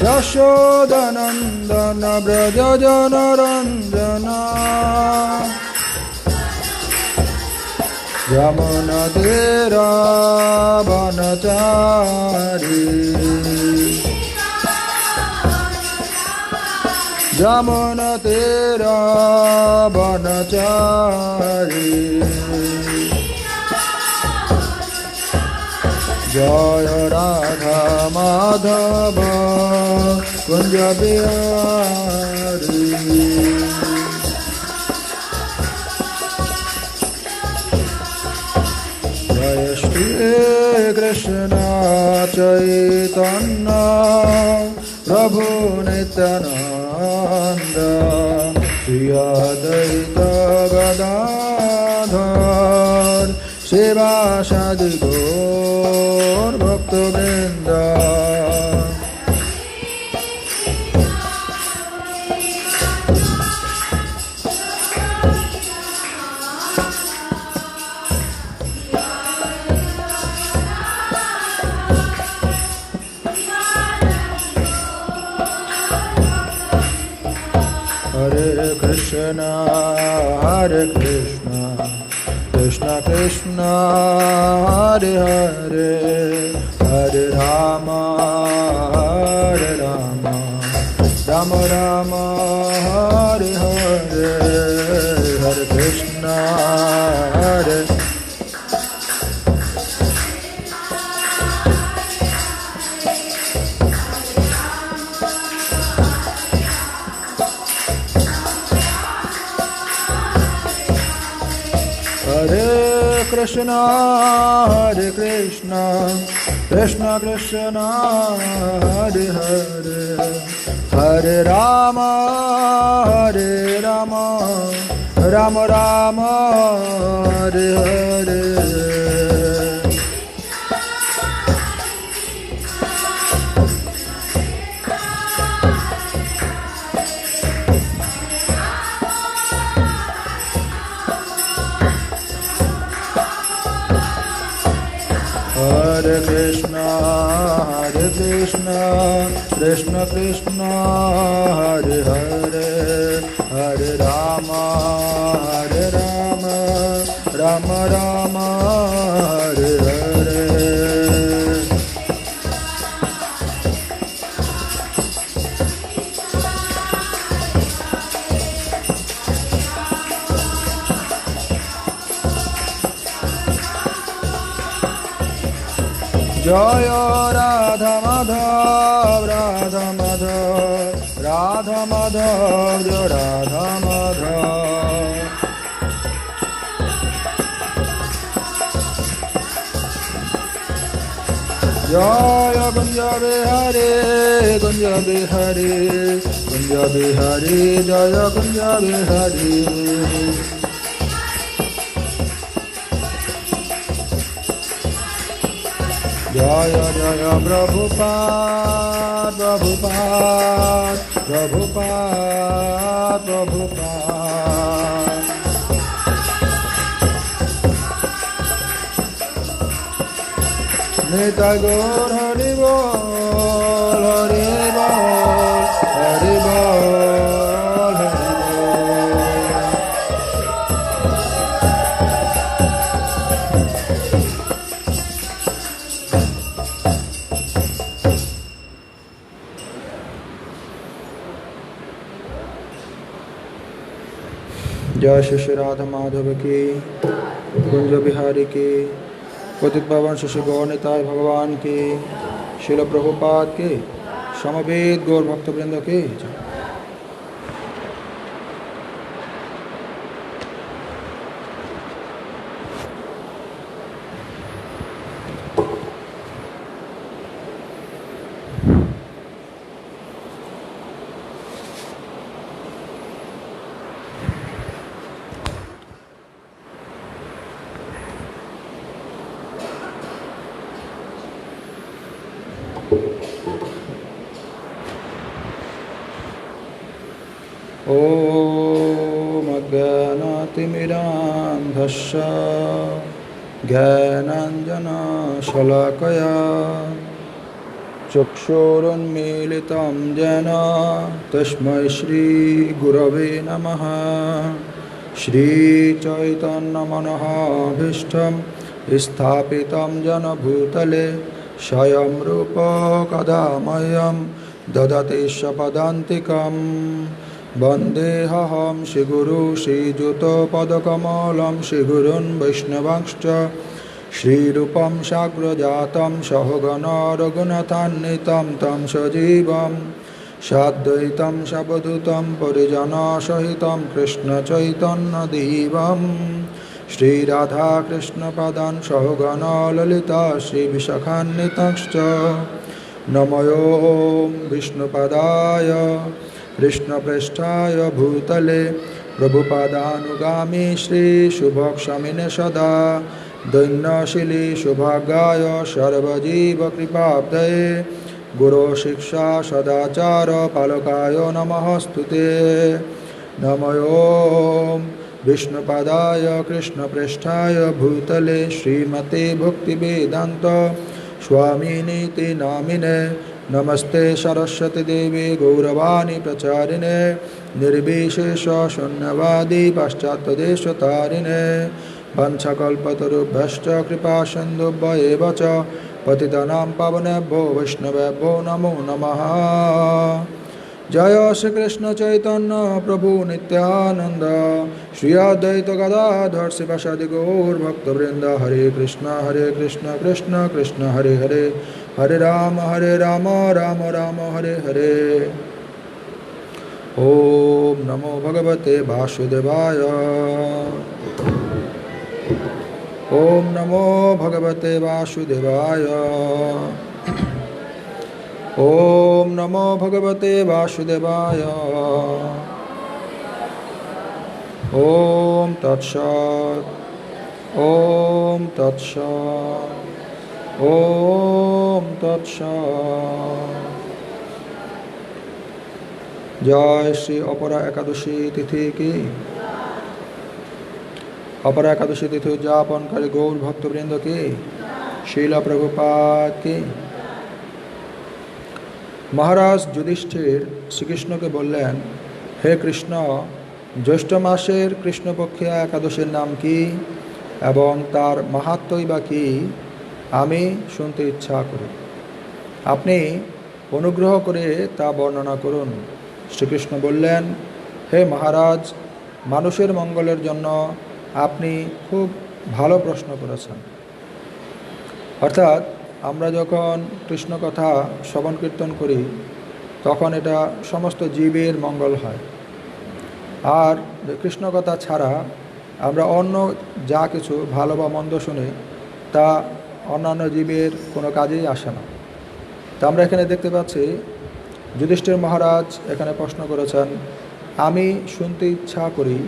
यशोदनन्दन व्रज जनरञ्जना यमुनतीरावनचारी यमुनतीरावनचारी जय राधा माधव कुंज बिहारी जय श्री कृष्ण चैतन्य प्रभु नित्यानंद श्री अद्वैत गदाधर शिवासादि गौर भक्तवृंद Hare Krishna Krishna Krishna Hare Hare Hare Rama Rama Rama Hare Hare Hare Krishna Hare Krishna Krishna Krishna Hare Hare Hare Rama Rama Rama Hare Hare Hare Krishna Krishna Krishna Hare Hare Hare Rama Rama Rama Hare Hare Jai Radha Madhav Radha Madhav Radha Madhav Jai Radha Madhav Jaya Gunja Bihari Gunja Bihari Gunja Bihari Jaya Gunja Bihari Jaya Jaya Prabhupada Prabhupada Prabhupada Prabhupada Nitai Gaur Hari Bol Hari Bol Hari Bol Hari Bol जय श्री राधा माधव की कुंज बिहारी की पतित पावन श्री गौर निताय भगवान की श्रील प्रभुपाद के समवेत गौर भक्तवृंद के ॐ अज्ञानातिमिरान्धस्य ज्ञानाञ्जनशलाकया चक्षुरुन्मीलितं येन तस्मै श्रीगुरवे नमः। श्रीचैतन्यमनोभीष्टं स्थापितं येन भूतले स्वयं रूप कदा मह्यं ददति स्वपदान्तिकं। वन्देऽहं श्रीगुरुं श्रीयुतपदकमलं श्रीगुरुन् वैष्णवांश्च श्रीरूपं साग्रजातं सहगण रघुनाथान्वितं तं सजीवं साद्वैतं सावधूतं परिजनसहितं कृष्णचैतन्यदेवं श्रीराधाकृष्णपादान् सहगण ललिता श्रीविशाखान्वितांश्च। नमो विष्णुपदाय कृष्णप्रेष्ठाय भूतले प्रभुपादानुगामी श्रीशुभक्षमिने सदा दैन्यशीली सौभाग्याय सर्वजीवकृपाब्धये गुरो शिक्षा सदाचार पालकाय नमस्तुते। नमो विष्णुपदाय कृष्णप्रेष्ठाय भूतले श्रीमते भक्तिवेदान्त स्वामिनीति नामिने नमस्ते सरस्वती देवी गौरवाणी प्रचारिणे निर्विशेष शून्यवादी पाश्चात्यदेशतारिणे वंशकल्पतरुभ्यश्च कृपा सिन्धुभ्येव च पतितानां पावनेभ्यो वैष्णवेभ्यो नमो नमः। जय श्री कृष्ण चैतन्य प्रभु नित्यानंद श्री अद्वैत गदाधर शिवासादि गौर भक्तवृंद। हरे कृष्ण कृष्ण कृष्ण हरे हरे हरे राम राम राम हरे हरे। ओम नमो भगवते वासुदेवाय। ओम नमो भगवते वासुदेवाय। ओम नमो भगवते वासुदेवाय। ओम तत्सत्। ओम तत्सत्। ओम तत्सत्। जय श्री अपरा एकादशी तिथि की अपरा एकादशी तिथि उद्यापनकारी गौर भक्तवृंद की श्रील प्रभुपाद की। महाराज युधिष्ठिर श्रीकृष्ण के बोलें, हे कृष्ण, ज्येष्ठ मासेर कृष्णपक्षिया एकादशीर नाम की एवं तार माहात्म्यई बा की आमी शुनते इच्छा करी। आपनी अनुग्रह करे ता बर्णना करुन। श्रीकृष्ण बोलें, हे महाराज, मानुषेर मंगलेर जन्य आपनी खूब भालो प्रश्न करेছেন। अर्थात আমরা যখন কৃষ্ণ কথা শ্রবণ কীর্তন করি তখন এটা সমস্ত জীবের মঙ্গল হয়। আর কৃষ্ণ কথা ছাড়া আমরা অন্য যা কিছু ভালো বা মন্দ শুনি তা অন্যান্য জীবের কোনো কাজেই আসে না। তা আমরা এখানে দেখতে পাচ্ছি যুধিষ্ঠির মহারাজ এখানে প্রশ্ন করেছেন, আমি শুনতে ইচ্ছা করি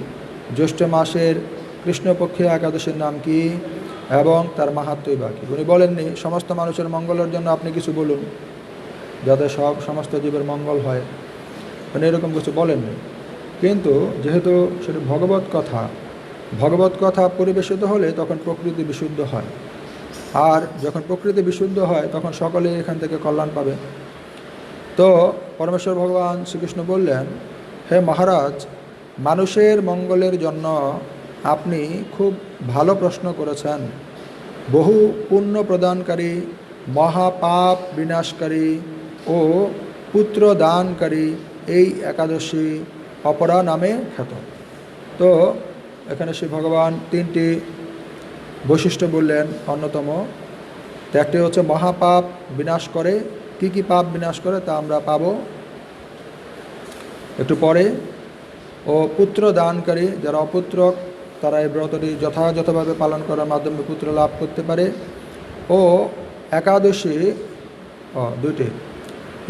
জ্যৈষ্ঠ মাসের কৃষ্ণপক্ষীয় একাদশীর নাম কি এবং তার মাহাত্ম্যই বাকি। উনি বলেননি সমস্ত মানুষের মঙ্গলের জন্য আপনি কিছু বলুন যাতে সমস্ত জীবের মঙ্গল হয়, উনি এরকম কিছু বলেননি। কিন্তু যেহেতু সেটা ভগবত কথা পরিবেশিত হলে তখন প্রকৃতি বিশুদ্ধ হয়, আর যখন প্রকৃতি বিশুদ্ধ হয় তখন সকলে এখান থেকে কল্যাণ পাবে। তো পরমেশ্বর ভগবান শ্রীকৃষ্ণ বললেন, হে মহারাজ, মানুষের মঙ্গলের জন্য আপনি খুব ভালো প্রশ্ন করেছেন। বহু পুণ্য প্রদানকারী, মহাপাপ বিনাশকারী ও পুত্র দানকারী এই একাদশী অপরা নামে খ্যাত। তো এখানে শ্রী ভগবান তিনটি বৈশিষ্ট্য বললেন। অন্যতম একটি হচ্ছে মহাপাপ বিনাশ করে। কি কি পাপ বিনাশ করে তা আমরা পাবো একটু পরে। ও পুত্র দানকারী, যারা অপুত্রক তারা এই ব্রতটি যথাযথভাবে পালন করার মাধ্যমে পুত্র লাভ করতে পারে। ও একাদশী দুইটি,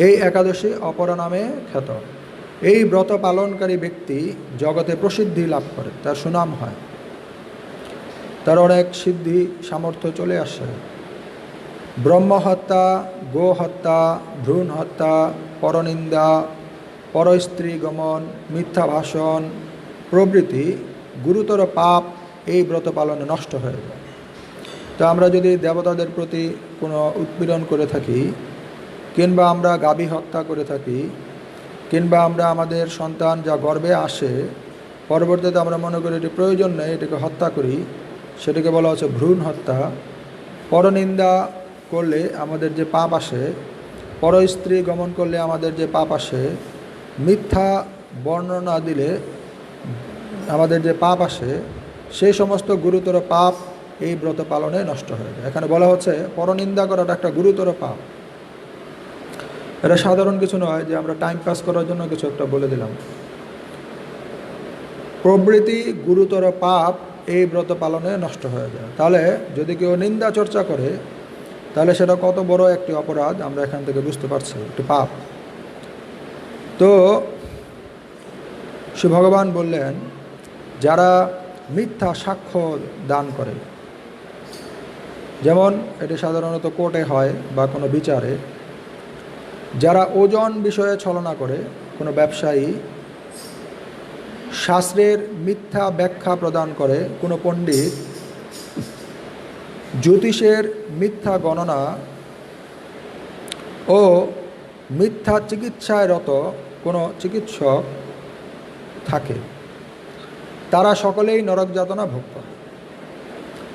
এই একাদশী অপরা নামে খ্যাত। এই ব্রত পালনকারী ব্যক্তি জগতে প্রসিদ্ধি লাভ করে, তার সুনাম হয়, তার অনেক সিদ্ধি সামর্থ্য চলে আসে। ব্রহ্মহত্যা, গোহত্যা, ভ্রূণ হত্যা, পরনিন্দা, পরস্ত্রী গমন, মিথ্যা ভাষণ প্রভৃতি গুরুতর পাপ এই ব্রত পালনে নষ্ট হয়ে যায়। তো আমরা যদি দেবতাদের প্রতি কোনো উৎপীড়ন করে থাকি কিংবা আমরা গাভী হত্যা করে থাকি, কিংবা আমরা আমাদের সন্তান যা গর্ভে আসে পরবর্তীতে আমরা মনে করি এটি প্রয়োজন নেই, এটাকে হত্যা করি, সেটাকে বলা হচ্ছে ভ্রূণ হত্যা। পরনিন্দা করলে আমাদের যে পাপ আসে, পর স্ত্রী গমন করলে আমাদের যে পাপ আসে, মিথ্যা বর্ণনা দিলে আমাদের যে পাপ আসে, সেই সমস্ত গুরুতর পাপ এই ব্রত পালনে নষ্ট হয়ে যায়। এখানে বলা হচ্ছে পরনিন্দা করাটা একটা গুরুতর পাপ। এটা সাধারণ কিছু নয় যে আমরা টাইম পাস করার জন্য কিছু একটা বলে দিলাম। প্রভৃতি গুরুতর পাপ এই ব্রত পালনে নষ্ট হয়ে যায়। তাহলে যদি কেউ নিন্দা চর্চা করে তাহলে সেটা কত বড় একটি অপরাধ আমরা এখান থেকে বুঝতে পারছি, একটি পাপ। তো শ্রী ভগবান বললেন, যারা মিথ্যা সাক্ষ্য দান করে, যেমন এটি সাধারণত কোর্টে হয় বা কোনো বিচারে, যারা ওজন বিষয়ে ছলনা করে, কোনো ব্যবসায়ী, শাস্ত্রের মিথ্যা ব্যাখ্যা প্রদান করে কোনো পণ্ডিত, জ্যোতিষের মিথ্যা গণনা ও মিথ্যা চিকিৎসায় রত কোনো চিকিৎসক থাকে, তারা সকলেই নরক যাতনা ভোগ করে।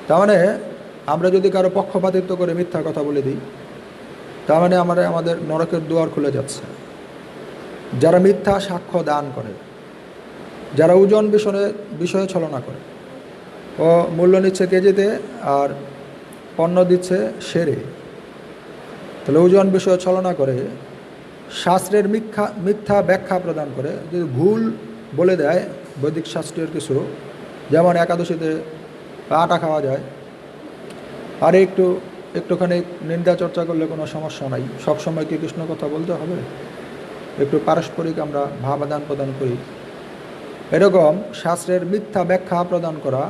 তার মানে আমরা যদি কারো পক্ষপাতিত্ব করে মিথ্যা কথা বলে দিই, তার মানে আমাদের নরকের দুয়ার খুলে যাচ্ছে। যারা মিথ্যা সাক্ষ্য দান করে, যারা ওজন বিষয়ে ছলনা করে, ও মূল্য নিচ্ছে কেজিতে আর পণ্য দিচ্ছে সেরে, তাহলে ওজন বিষয়ে ছলনা করে, শাস্ত্রের মিথ্যা ব্যাখ্যা প্রদান করে, যদি ভুল বলে দেয় বৈদিক শাস্ত্রের কিছু, যেমন একাদশীতে আটা খাওয়া যায়, আর একটুখানি নিন্দা চর্চা করলে কোনো সমস্যা নাই, সবসময় কি কৃষ্ণ কথা বলতে হবে? একটু পারস্পরিক আমরা ভাব আদান প্রদান করি। এরকম শাস্ত্রের মিথ্যা ব্যাখ্যা প্রদান করা,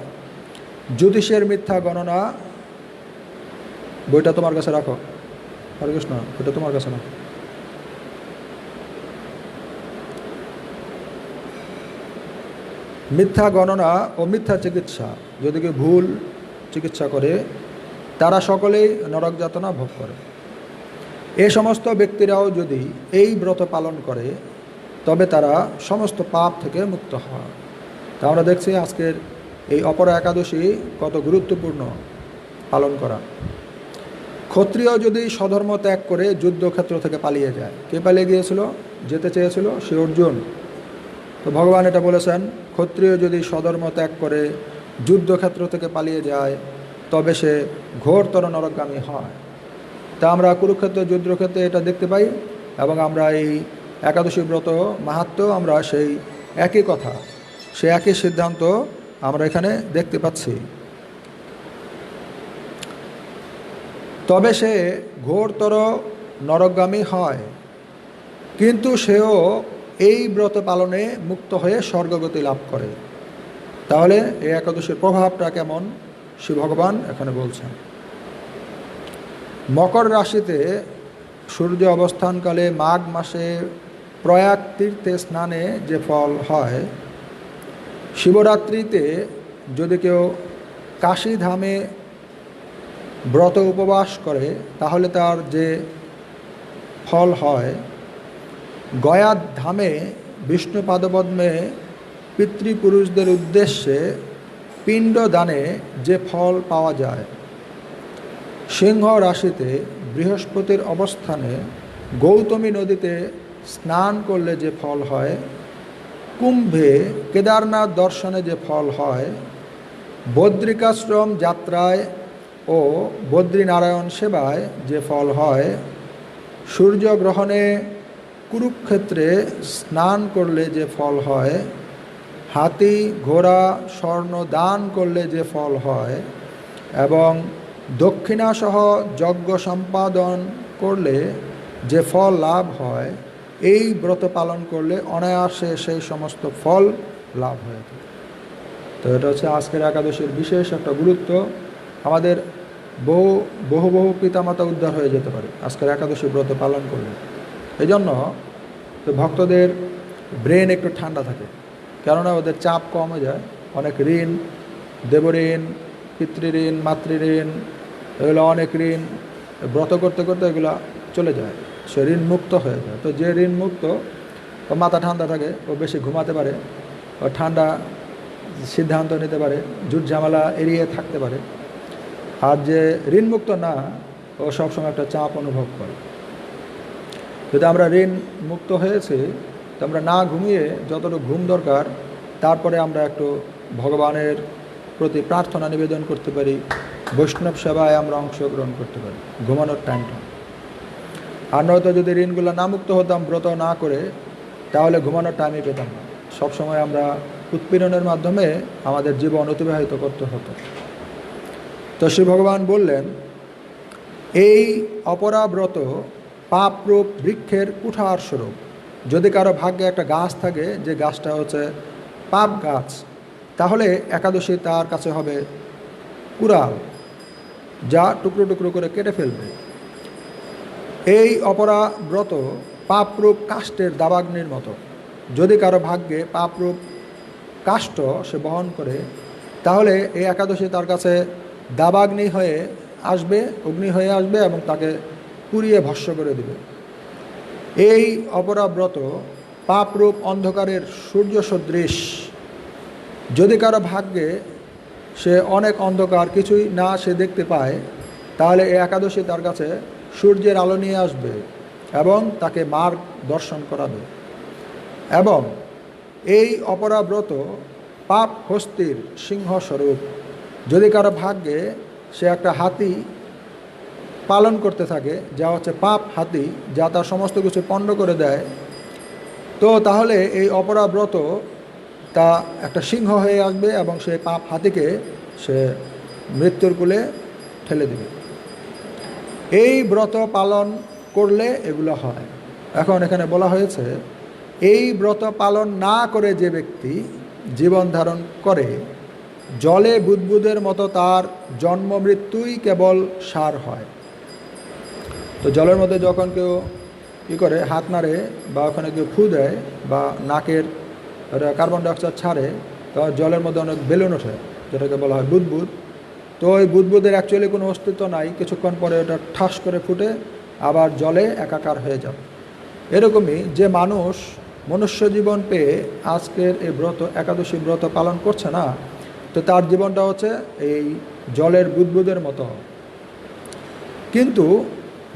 জ্যোতিষের মিথ্যা গণনা, বইটা তোমার কাছে রাখো, হরে কৃষ্ণ, এটা তোমার কাছে রাখো। মিথ্যা গণনা ও মিথ্যা চিকিৎসা, যদি কেউ ভুল চিকিৎসা করে, তারা সকলেই নরক যাতনা ভোগ করে। এ সমস্ত ব্যক্তিরাও যদি এই ব্রত পালন করে তবে তারা সমস্ত পাপ থেকে মুক্ত হয়। তা আমরা দেখছি আজকের এই অপরা একাদশী কত গুরুত্বপূর্ণ পালন করা। ক্ষত্রিয় যদি স্বধর্ম ত্যাগ করে যুদ্ধক্ষেত্র থেকে পালিয়ে যায়, কে পালিয়ে গিয়েছিল, যেতে চেয়েছিল? সে অর্জুন। তো ভগবান এটা বলেছেন, ক্ষত্রিয় যদি স্বধর্ম ত্যাগ করে যুদ্ধক্ষেত্র থেকে পালিয়ে যায় তবে সে ঘোরতর নরকগামী হয়। তা আমরা কুরুক্ষেত্র যুদ্ধক্ষেত্রে এটা দেখতে পাই, এবং আমরা এই একাদশী ব্রত মাহাত্ম্য আমরা সেই একই কথা, সেই একই সিদ্ধান্ত আমরা এখানে দেখতে পাচ্ছি। তবে সে ঘোরতর নরকগামী হয়, কিন্তু সেও এই ব্রত পালনে মুক্ত হয়ে স্বর্গগতি লাভ করে। তাহলে এই একাদশীর প্রভাবটা কেমন শ্রী ভগবান এখানে বলছেন। মকর রাশিতে সূর্য অবস্থানকালে মাঘ মাসে প্রয়াগ তীর্থে স্নানে যে ফল হয়, শিবরাত্রিতে যদি কেউ কাশী ধামে ব্রত উপবাস করে তাহলে তার যে ফল হয়, গয়া ধামে বিষ্ণু পাদপদ্মে পিতৃপুরুষদের উদ্দেশ্যে পিণ্ড দানে যে ফল পাওয়া যায়, সিংহ রাশিতে বৃহস্পতির অবস্থানে গৌতমী নদীতে স্নান করলে যে ফল হয়, কুম্ভে কেদারনাথ দর্শনে যে ফল হয়, বদ্রিকাশ্রম যাত্রায় ও বদ্রীনারায়ণ সেবায় যে ফল হয়, সূর্যগ্রহণে কুরুক্ষেত্রে স্নান করলে যে ফল হয়, হাতি ঘোড়া স্বর্ণ দান করলে যে ফল হয়, এবং দক্ষিণাসহ যজ্ঞ সম্পাদন করলে যে ফল লাভ হয়, এই ব্রত পালন করলে অনায়াসে সেই সমস্ত ফল লাভ হয়ে থাকে। তো এটা হচ্ছে আজকের একাদশীর বিশেষ একটা গুরুত্ব। আমাদের বহু পিতামাতা উদ্ধার হয়ে যেতে পারে আজকের একাদশী ব্রত পালন করলে। এই জন্য তো ভক্তদের ব্রেন একটু ঠান্ডা থাকে, কেননা ওদের চাপ কম হয়ে যায়। অনেক ঋণ, দেবঋণ, পিতৃঋণ, মাতৃঋণ, এগুলো অনেক ঋণ ব্রত করতে করতে এগুলো চলে যায়, সে ঋণ মুক্ত হয়ে যায়। তো যে ঋণ মুক্ত, ও মাথা ঠান্ডা থাকে, ও বেশি ঘুমাতে পারে, ও ঠান্ডা সিদ্ধান্ত নিতে পারে, ঝুট ঝামেলা এড়িয়ে থাকতে পারে। আর যে ঋণ মুক্ত না, ও সবসময় একটা চাপ অনুভব করে। যদি আমরা ঋণ মুক্ত হয়েছি, তো আমরা না ঘুমিয়ে যতটুকু ঘুম দরকার, তারপরে আমরা একটু ভগবানের প্রতি প্রার্থনা নিবেদন করতে পারি, বৈষ্ণব সেবায় আমরা অংশগ্রহণ করতে পারি ঘুমানোর টাইমটা। আর নয়তো যদি ঋণগুলো না মুক্ত হতাম, ব্রত না করে, তাহলে ঘুমানোর টাইমই পেতাম না। সবসময় আমরা উৎপীড়নের মাধ্যমে আমাদের জীবন অতিবাহিত করতে হতো। তো শ্রী ভগবান বললেন, এই অপরাব্রত পাপরূপ বৃক্ষের কুঠার স্বরূপ। যদি কারো ভাগ্যে একটা গাছ থাকে, যে গাছটা হচ্ছে পাপ গাছ, তাহলে একাদশী তার কাছে হবে কুড়াল, যা টুকরো টুকরো করে কেটে ফেলবে। এই অপরাব্রত পাপরূপ কাষ্ঠের দাবাগ্নির মতো। যদি কারো ভাগ্যে পাপরূপ কাষ্ঠ সে বহন করে, তাহলে এই একাদশী তার কাছে দাবাগ্নি হয়ে আসবে, অগ্নি হয়ে আসবে এবং তাকে পুড়িয়ে ভস্ম করে দেবে। এই অপরাব্রত পাপরূপ অন্ধকারের সূর্য সদৃশ। যদি কারো ভাগ্যে সে অনেক অন্ধকার, কিছুই না সে দেখতে পায়, তাহলে এই একাদশী তার কাছে সূর্যের আলো নিয়ে আসবে এবং তাকে মার্গ দর্শন করাবে। এবং এই অপরাব্রত পাপ হস্তির সিংহস্বরূপ। যদি কারো ভাগ্যে সে একটা হাতি পালন করতে থাকে, যা হচ্ছে পাপ হাতি, যা তার সমস্ত কিছু পণ্ড করে দেয়, তো তাহলে এই অপরাব্রত তা একটা সিংহ হয়ে আসবে এবং সেই পাপ হাতিকে সে মৃত্যুর কূলে ঠেলে দেবে। এই ব্রত পালন করলে এগুলো হয়। এখন এখানে বলা হয়েছে, এই ব্রত পালন না করে যে ব্যক্তি জীবন ধারণ করে, জলে বুদবুদের মতো তার জন্ম মৃত্যুই কেবল সার হয়। তো জলের মধ্যে যখন কেউ করে হাত নাড়ে বা ওখানে কেউ ফু দেয় বা নাকের কার্বন ডাইঅক্সাইড ছাড়ে, তখন জলের মধ্যে অনেক বেলুন ওঠে, যেটাকে বলা হয় বুদবুদ। তো ওই বুদবুদের অ্যাকচুয়ালি কোনো অস্তিত্ব নাই, কিছুক্ষণ পরে ওটা ঠাস করে ফুটে আবার জলে একাকার হয়ে যাবে। এরকমই যে মানুষ মনুষ্য জীবন পেয়ে আজকের এই ব্রত একাদশী ব্রত পালন করছে না, তো তার জীবনটা হচ্ছে এই জলের বুদবুদের মতো। কিন্তু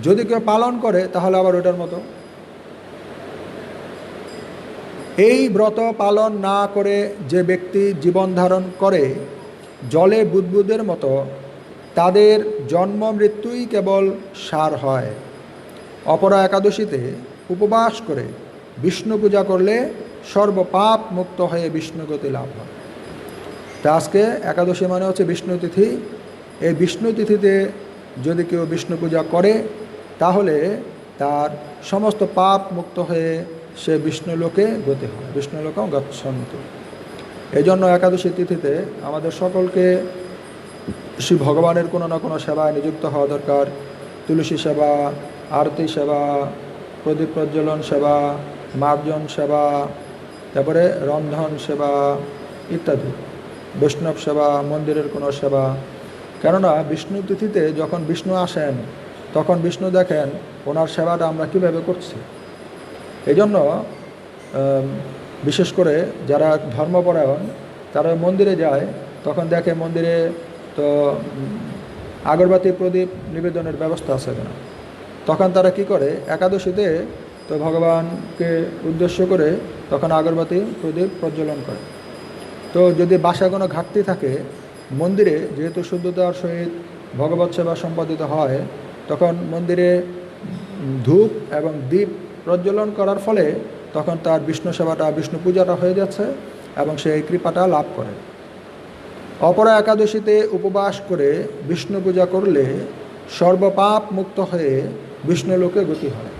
যদি কেউ পালন করে, তাহলে আবার ওটার মতো। এই ব্রত পালন না করে যে ব্যক্তি জীবন ধারণ করে জলে বুদবুদের মতো, তাদের জন্ম মৃত্যুই কেবল সার হয়। অপরা একাদশীতে উপবাস করে বিষ্ণু পূজা করলে সর্বপাপ মুক্ত হয়ে বিষ্ণুগতি লাভ হয়। তা আজকে একাদশী মানে হচ্ছে বিষ্ণু তিথি। এই বিষ্ণু তিথিতে যদি কেউ বিষ্ণু পূজা করে, তাহলে তার সমস্ত পাপ মুক্ত হয়ে সে বিষ্ণুলোকে গতি হয়, বিষ্ণুলোকেও গচ্ছন্তি। এই জন্য একাদশী তিথিতে আমাদের সকলকে শ্রী ভগবানের কোনো না কোনো সেবায় নিযুক্ত হওয়া দরকার। তুলসী সেবা, আরতি সেবা, প্রদীপ প্রজ্বলন সেবা, মার্জন সেবা, তারপরে রন্ধন সেবা ইত্যাদি, বৈষ্ণব সেবা, মন্দিরের কোনো সেবা। কেননা বিষ্ণু তিথিতে যখন বিষ্ণু আসেন, তখন বিষ্ণু দেখেন ওনার সেবাটা আমরা কীভাবে করছি। এই জন্য বিশেষ করে যারা ধর্মপরায়ণ, তারা মন্দিরে যায়, তখন দেখে মন্দিরে তো আগরবাতি প্রদীপ নিবেদনের ব্যবস্থা আছে না। তখন তারা কি করে, একাদশীতে তো ভগবানকে উদ্দেশ্য করে তখন আগরবাতি প্রদীপ প্রজ্বলন করে। তো যদি বাসায় কোনো ঘাটতি থাকে, মন্দিরে যেহেতু শুদ্ধতার সহিত ভগবৎ সেবা সম্পাদিত হয়, তখন মন্দিরে ধূপ এবং দীপ প্রজ্বলন করার ফলে তখন তার বিষ্ণু সেবাটা, বিষ্ণু পূজাটা হয়ে যাচ্ছে এবং সেই কৃপাটা লাভ করে। অপরা একাদশীতে উপবাস করে বিষ্ণু পূজা করলে সর্বপাপ মুক্ত হয়ে বিষ্ণুলোকে গতি হয়।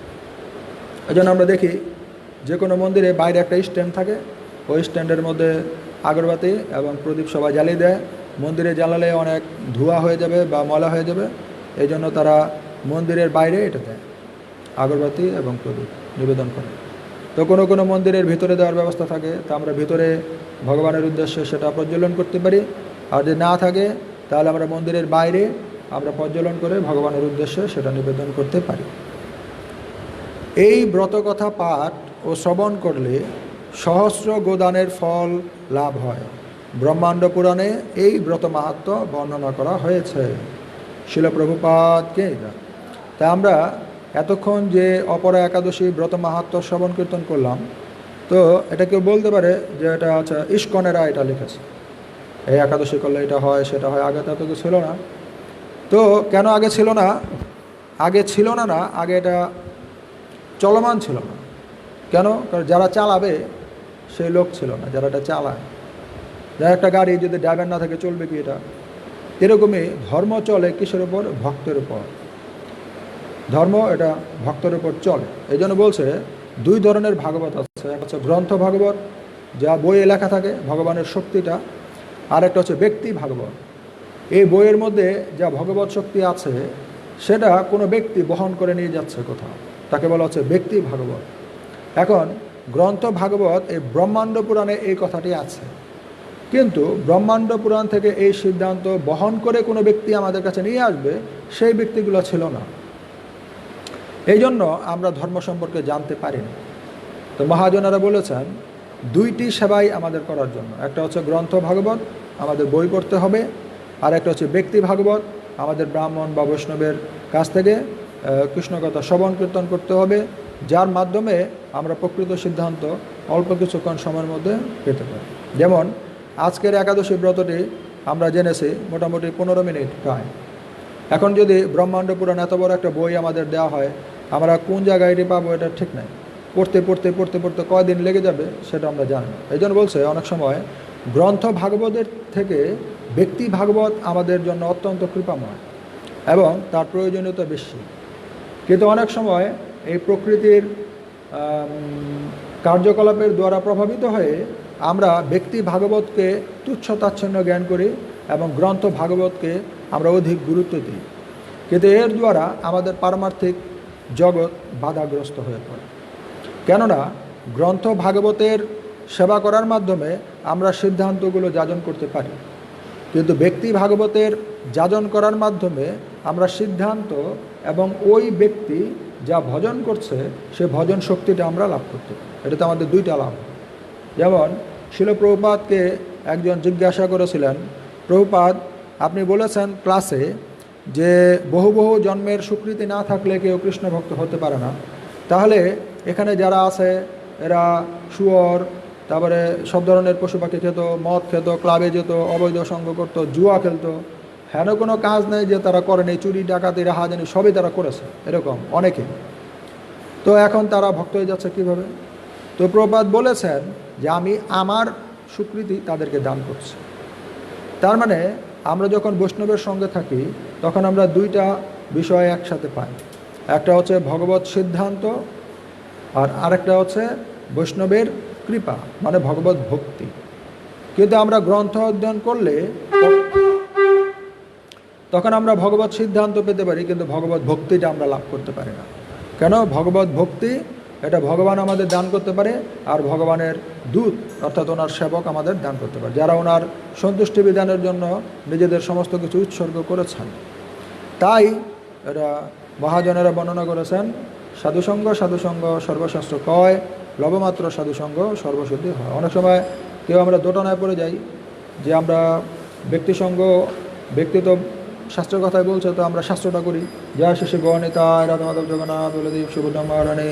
এই জন্য আমরা দেখি যে কোনো মন্দিরে বাইরে একটা স্ট্যান্ড থাকে, ওই স্ট্যান্ডের মধ্যে আগরবাতি এবং প্রদীপ সবাই জ্বালিয়ে দেয়। মন্দিরে জ্বালালে অনেক ধোঁয়া হয়ে যাবে বা ময়লা হয়ে যাবে, এই জন্য তারা মন্দিরের বাইরে এটা দেয়, আগরবাতি এবং প্রদীপ নিবেদন করে। তো কোনো কোনো মন্দিরের ভিতরে দেওয়ার ব্যবস্থা থাকে, তা আমরা ভিতরে ভগবানের উদ্দেশ্যে সেটা প্রজ্বলন করতে পারি। আর যদি না থাকে, তাহলে আমরা মন্দিরের বাইরে আমরা প্রজ্বলন করে ভগবানের উদ্দেশ্যে সেটা নিবেদন করতে পারি। এই ব্রতকথা পাঠ ও শ্রবণ করলে সহস্র গোদানের ফল লাভ হয়। ব্রহ্মাণ্ড পুরাণে এই ব্রত মাহাত্ম্য বর্ণনা করা হয়েছে। শিল প্রভুপাদকে। তাই আমরা এতক্ষণ যে অপরা একাদশী ব্রত মাহাত্ম্য শ্রবণ কীর্তন করলাম, তো এটা কেউ বলতে পারে যে এটা আচ্ছা ইস্কনেরা এটা লিখেছে, এই একাদশী করলে এটা হয় সেটা হয়, আগে তো এত কিছু ছিল না। তো কেন আগে ছিল না? আগে ছিল না না আগে এটা চলমান ছিল না। কেন? কারণ যারা চালাবে সেই লোক ছিল না, যারা এটা চালায়। যারা একটা গাড়ি যদি ড্রাইভার না থাকে চলবে কি? এটা এরকমই ধর্ম চলে কিসের উপর? ভক্তের উপর। ধর্ম এটা ভক্তের উপর চলে। এই জন্য বলছে দুই ধরনের ভাগবত আছে। এক হচ্ছে গ্রন্থ ভাগবত, যা বইয়ে লেখা থাকে ভগবানের শক্তিটা, আর একটা হচ্ছে ব্যক্তি ভাগবত। এই বইয়ের মধ্যে যা ভগবত শক্তি আছে সেটা কোনো ব্যক্তি বহন করে নিয়ে যাচ্ছে কোথাও, তাকে বলা হচ্ছে ব্যক্তি ভাগবত। এখন গ্রন্থ ভাগবত এই ব্রহ্মাণ্ড পুরাণে এই কথাটি আছে, কিন্তু ব্রহ্মাণ্ড পুরাণ থেকে এই সিদ্ধান্ত বহন করে কোনো ব্যক্তি আমাদের কাছে নিয়ে আসবে সেই ব্যক্তিগুলো ছিল না। এই জন্য আমরা ধর্ম সম্পর্কে জানতে পারি না। তো মহাজনেরা বলেছেন দুইটি সেবাই আমাদের করার জন্য, একটা হচ্ছে গ্রন্থ ভাগবত, আমাদের বই পড়তে হবে, আর একটা হচ্ছে ব্যক্তি ভাগবত, আমাদের ব্রাহ্মণ বা বৈষ্ণবের কাছ থেকে কৃষ্ণকথা শ্রবণ কীর্তন করতে হবে, যার মাধ্যমে আমরা প্রকৃত সিদ্ধান্ত অল্প কিছুক্ষণ সময়ের মধ্যে পেতে পারি। যেমন আজকের একাদশী ব্রতটি আমরা জেনেছি মোটামুটি 15 মিনিট প্রায়। এখন যদি ব্রহ্মাণ্ড পুরাণ এত বড় একটা বই আমাদের দেওয়া হয়, আমরা কোন জায়গায় এটি পাবো এটা ঠিক নাই। পড়তে পড়তে পড়তে পড়তে কয়দিন লেগে যাবে সেটা আমরা জানি না। এই জন্য বলছে অনেক সময় গ্রন্থ ভাগবতের থেকে ব্যক্তি ভাগবত আমাদের জন্য অত্যন্ত কৃপাময় এবং তার প্রয়োজনীয়তা বেশি। কিন্তু অনেক সময় এই প্রকৃতির কার্যকলাপের দ্বারা প্রভাবিত হয়ে আমরা ব্যক্তি ভাগবতকে তুচ্ছ তাচ্ছিন্ন জ্ঞান করি এবং গ্রন্থ ভাগবতকে আমরা অধিক গুরুত্ব দিই। কিন্তু এর দ্বারা আমাদের পারমার্থিক জগৎ বাধাগ্রস্ত হয়ে পড়ে। কেননা গ্রন্থ ভাগবতের সেবা করার মাধ্যমে আমরা সিদ্ধান্তগুলো যাজন করতে পারি, কিন্তু ব্যক্তি ভাগবতের যাজন করার মাধ্যমে আমরা সিদ্ধান্ত এবং ওই ব্যক্তি যা ভজন করছে সে ভজন শক্তিটা আমরা লাভ করতে পারি। এটাতে আমাদের দুইটা লাভ। যেমন শিল প্রভুপাদকে একজন জিজ্ঞাসা করেছিলেন, প্রভুপাদ আপনি বলেছেন ক্লাসে যে বহু বহু জন্মের স্বীকৃতি না থাকলে কেউ কৃষ্ণ ভক্ত হতে পারে না, তাহলে এখানে যারা আছে এরা শুয়োর, তারপরে সব ধরনের পশু পাখি খেত, মদ খেত, ক্লাবে যেত, অবৈধ সঙ্গ করতো, জুয়া খেলতো, হেন কোনো কাজ নেই যে তারা করেনি, চুরি ডাকাতি রাহাজানি সবই তারা করেছে, এরকম অনেকে। তো এখন তারা ভক্ত হয়ে যাচ্ছে কিভাবে? তো প্রভুপাদ বলেছেন যে আমি আমার স্বীকৃতি তাদেরকে দান করছি। তার মানে আমরা যখন বৈষ্ণবের সঙ্গে থাকি তখন আমরা দুইটা বিষয় একসাথে পাই। একটা হচ্ছে ভগবত সিদ্ধান্ত আর আরেকটা হচ্ছে বৈষ্ণবের কৃপা, মানে ভগবত ভক্তি। কিন্তু আমরা গ্রন্থ অধ্যয়ন করলে তখন আমরা ভগবত সিদ্ধান্ত পেতে পারি, কিন্তু ভগবত ভক্তিটা আমরা লাভ করতে পারি না। কেন? ভগবত ভক্তি এটা ভগবান আমাদের দান করতে পারে, আর ভগবানের দূত অর্থাৎ ওনার সেবক আমাদের দান করতে পারে, যারা ওনার সন্তুষ্টি বিধানের জন্য নিজেদের সমস্ত কিছু উৎসর্গ করেছেন। তাই এটা মহাজনেরা বর্ণনা করেছেন, সাধুসঙ্গ সাধুসঙ্গ সর্বশাস্ত্র কয়, লবমাত্র সাধুসঙ্গ সর্বশুদ্ধি হয়। অনেক সময় কেউ আমরা দোটানায় পড়ে যাই যে আমরা ব্যক্তিসঙ্গ, ব্যক্তি তো শাস্ত্রের কথায় বলছে তো আমরা শাস্ত্রটা করি, যা শেষে গণিতায় রাধা মাধব জগন্নাথ বলদেব সুভদ্রা মহারানী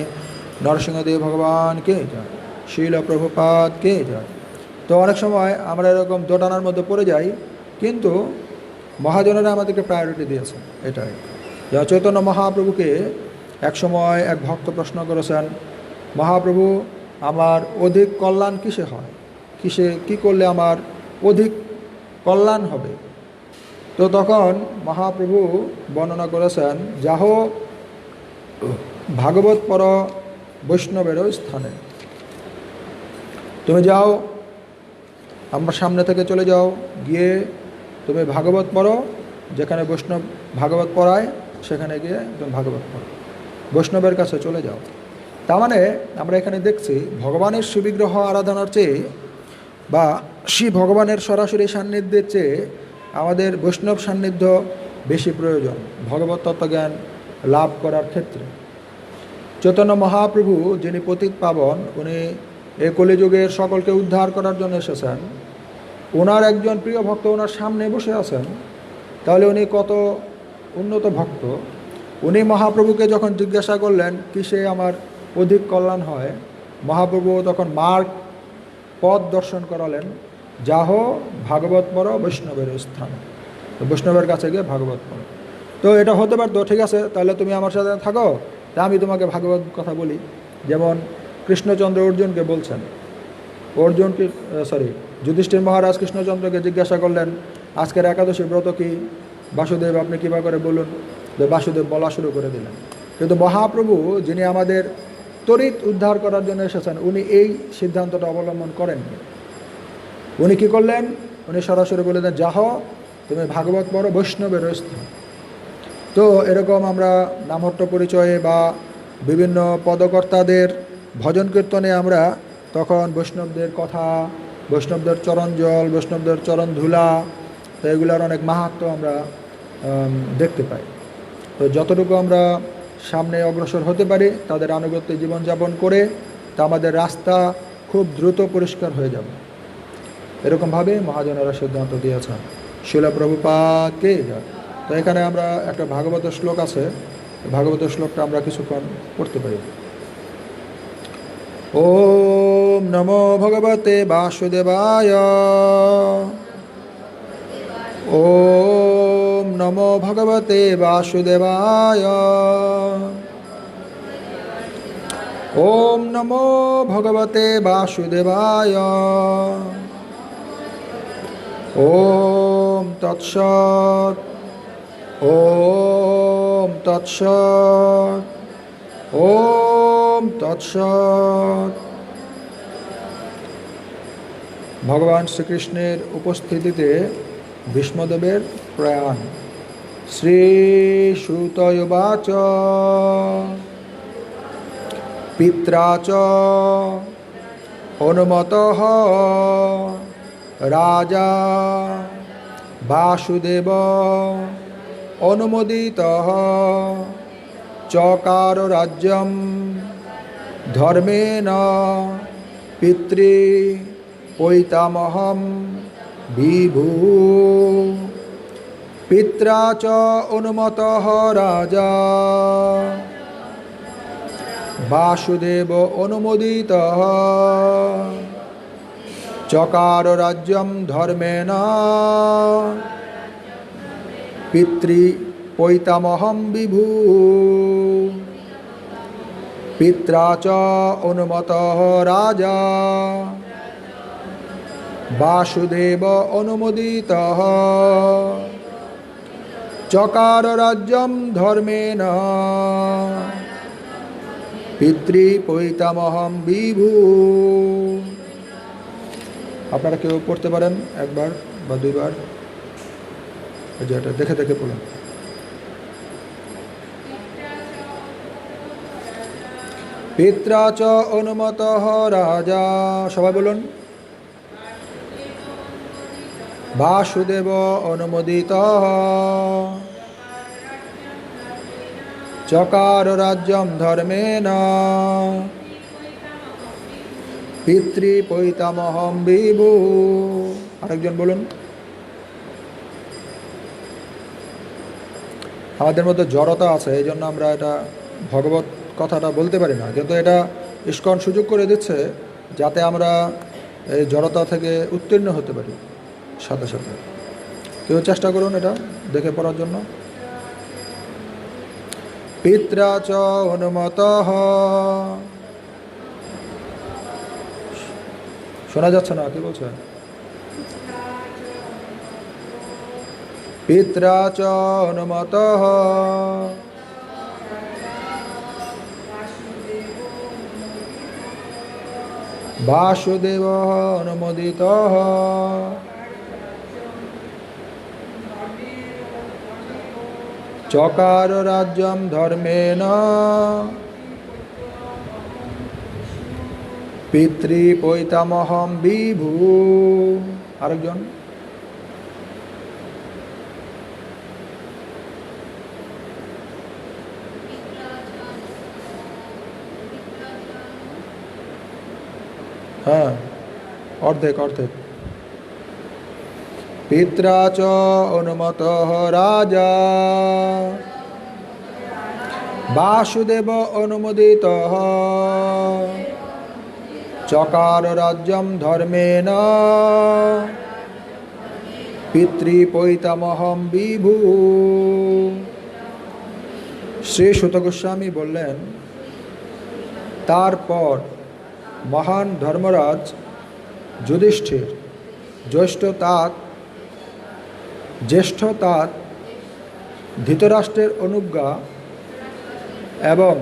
নরসিংহদেব ভগবানকে যায়, শিল প্রভুপাদকে যায়। তো অনেক সময় আমরা এরকম দোটানার মধ্যে পড়ে যাই, কিন্তু মহাজনেরা আমাদেরকে প্রায়োরিটি দিয়েছে এটাই। যা চৈতন্য মহাপ্রভুকে এক সময় এক ভক্ত প্রশ্ন করেছেন, মহাপ্রভু আমার অধিক কল্যাণ কিসে হয়, কি করলে আমার অধিক কল্যাণ হবে? তো তখন মহাপ্রভু বর্ণনা করেছেন, যাহ ভাগবত পর বৈষ্ণবেরও স্থানে। তুমি যাও, আমার সামনে থেকে চলে যাও, গিয়ে তুমি ভাগবত পড়ো, যেখানে বৈষ্ণব ভাগবত পড়ায় সেখানে গিয়ে তুমি ভাগবত পড়ো, বৈষ্ণবের কাছে চলে যাও। তার মানে আমরা এখানে দেখছি ভগবানের শিবিগ্রহ আরাধনার চেয়ে বা শ্রী ভগবানের সরাসরি সান্নিধ্যের চেয়ে আমাদের বৈষ্ণব সান্নিধ্য বেশি প্রয়োজন ভগবত তত্ত্বজ্ঞান লাভ করার ক্ষেত্রে। চৈতন্য মহাপ্রভু যিনি পতিত পাবন, উনি এই কলিযুগের সকলকে উদ্ধার করার জন্য এসেছেন। ওনার একজন প্রিয় ভক্ত ওনার সামনে বসে আছেন, তাহলে উনি কত উন্নত ভক্ত। উনি মহাপ্রভুকে যখন জিজ্ঞাসা করলেন কিসে আমার অধিক কল্যাণ হয়, মহাপ্রভু তখন মার্গ পথ দর্শন করালেন, যাহ ভাগবত পড়ো বৈষ্ণবের স্থান। তো বৈষ্ণবের কাছে গিয়ে ভাগবত পড়ো। তো এটা হতে পারতো, ঠিক আছে তাহলে তুমি আমার সাথে থাকো, তা আমি তোমাকে ভাগবত কথা বলি। যেমন কৃষ্ণচন্দ্র অর্জুনকে বলছেন, অর্জুনকে যুধিষ্ঠির মহারাজ কৃষ্ণচন্দ্রকে জিজ্ঞাসা করলেন আজকের একাদশী ব্রত কি, বাসুদেব আপনি কৃপা করে বলুন। তো বাসুদেব বলা শুরু করে দিলেন। কিন্তু মহাপ্রভু যিনি আমাদের তড়িৎ উদ্ধার করার জন্য এসেছেন, উনি এই সিদ্ধান্তটা অবলম্বন করেননি। উনি কি করলেন, উনি সরাসরি বলে দেন যাহ তুমি ভাগবত পড়ো বৈষ্ণবের স্থান। তো এরকম আমরা নামহট্ট পরিচয়ে বা বিভিন্ন পদকর্তাদের ভজন কীর্তনে আমরা তখন বৈষ্ণবদের কথা, বৈষ্ণবদের চরণ জল, বৈষ্ণবদের চরণ ধুলা, তো এগুলোর অনেক মাহাত্ম্য আমরা দেখতে পাই। তো যতটুকু আমরা সামনে অগ্রসর হতে পারি তাদের আনুগত্যে জীবনযাপন করে, তা আমাদের রাস্তা খুব দ্রুত পরিষ্কার হয়ে যাবে। এরকমভাবে মহাজনেরা সিদ্ধান্ত দিয়েছেন। শিল প্রভুপাদকে যায়। তো এখানে আমরা একটা ভাগবতের শ্লোক আছে, ভাগবতের শ্লোকটা আমরা কিছুক্ষণ পড়তে পারি। ওম নমো ভগবতে বাসুদেবায়। ওম নমো ভগবতে বাসুদেবায়। ওম নমো ভগবতে বাসুদেবায়। ওম তৎসৎ। ওম তৎসৎ। ওম তৎসৎ। ভগবান শ্রীকৃষ্ণের উপস্থিতিতে ভীষ্মদেবের প্রয়াণ। শ্রী সুতয়ুবাচ পিত্রা চ অনুমতঃ রাজা বাসুদেব অনুমোদিতঃ চকার রাজ্যম ধর্মেণ পিতৃ পৈতামহম বিভু। পিত্রা চ অনুমতঃ রাজা বাসুদেব অনুমোদিতঃ চকার রাজ্যম ধর্মেণ পিতৃ পৈতামহম বিভু। পিত্রা চ অনুমতঃ রাজা বাসুদেব অনুমোদিতঃ চকার রাজ্যম ধর্মেণ পিতৃ পৈতামহম বিভু। আপনারা কেউ পড়তে পারেন একবার বা দুইবার, যেটা দেখে দেখে পড়ুন। পিত্রা চ অনুমতঃ রাজা, সবাই বলুন। বাসুদেব অনুমোদিতঃ চকার রাজ্যম ধর্মেণ পিতৃ পৈতামহম বিভু। আরেকজন বলুন। আমাদের মধ্যে জড়তা আছে, এই জন্য আমরা এটা ভগবত কথাটা বলতে পারি না, কিন্তু এটা ইস্কন সুযোগ করে দিচ্ছে যাতে আমরা এই জড়তা থেকে উত্তীর্ণ হতে পারি। সাথে সাথে কেউ চেষ্টা করুন এটা দেখে পড়ার জন্য। পিত্রা চ অনুমতঃ, শোনা যাচ্ছে না, কি বলছেন? পিত্রা চ অনুমতঃ বাসুদেব অনুমোদিতঃ চকার রাজ্যম ধর্মেণ পিতৃ পৈতামহম বিভু। আরেকজন। হ্যাঁ, অর্ধেক অর্ধেক। পিত্রা চ অনুমত রাজা বাসুদেব অনুমোদিত চকার রাজ্যম ধর্মেণ পিতৃপৈতামহম বিভু। শ্রী সুত গোস্বামী বললেন, তারপর মহান ধর্মরাজ যুধিষ্ঠির জ্যেষ্ঠ তাত ধৃতরাষ্ট্রের অনুজ্ঞা এবং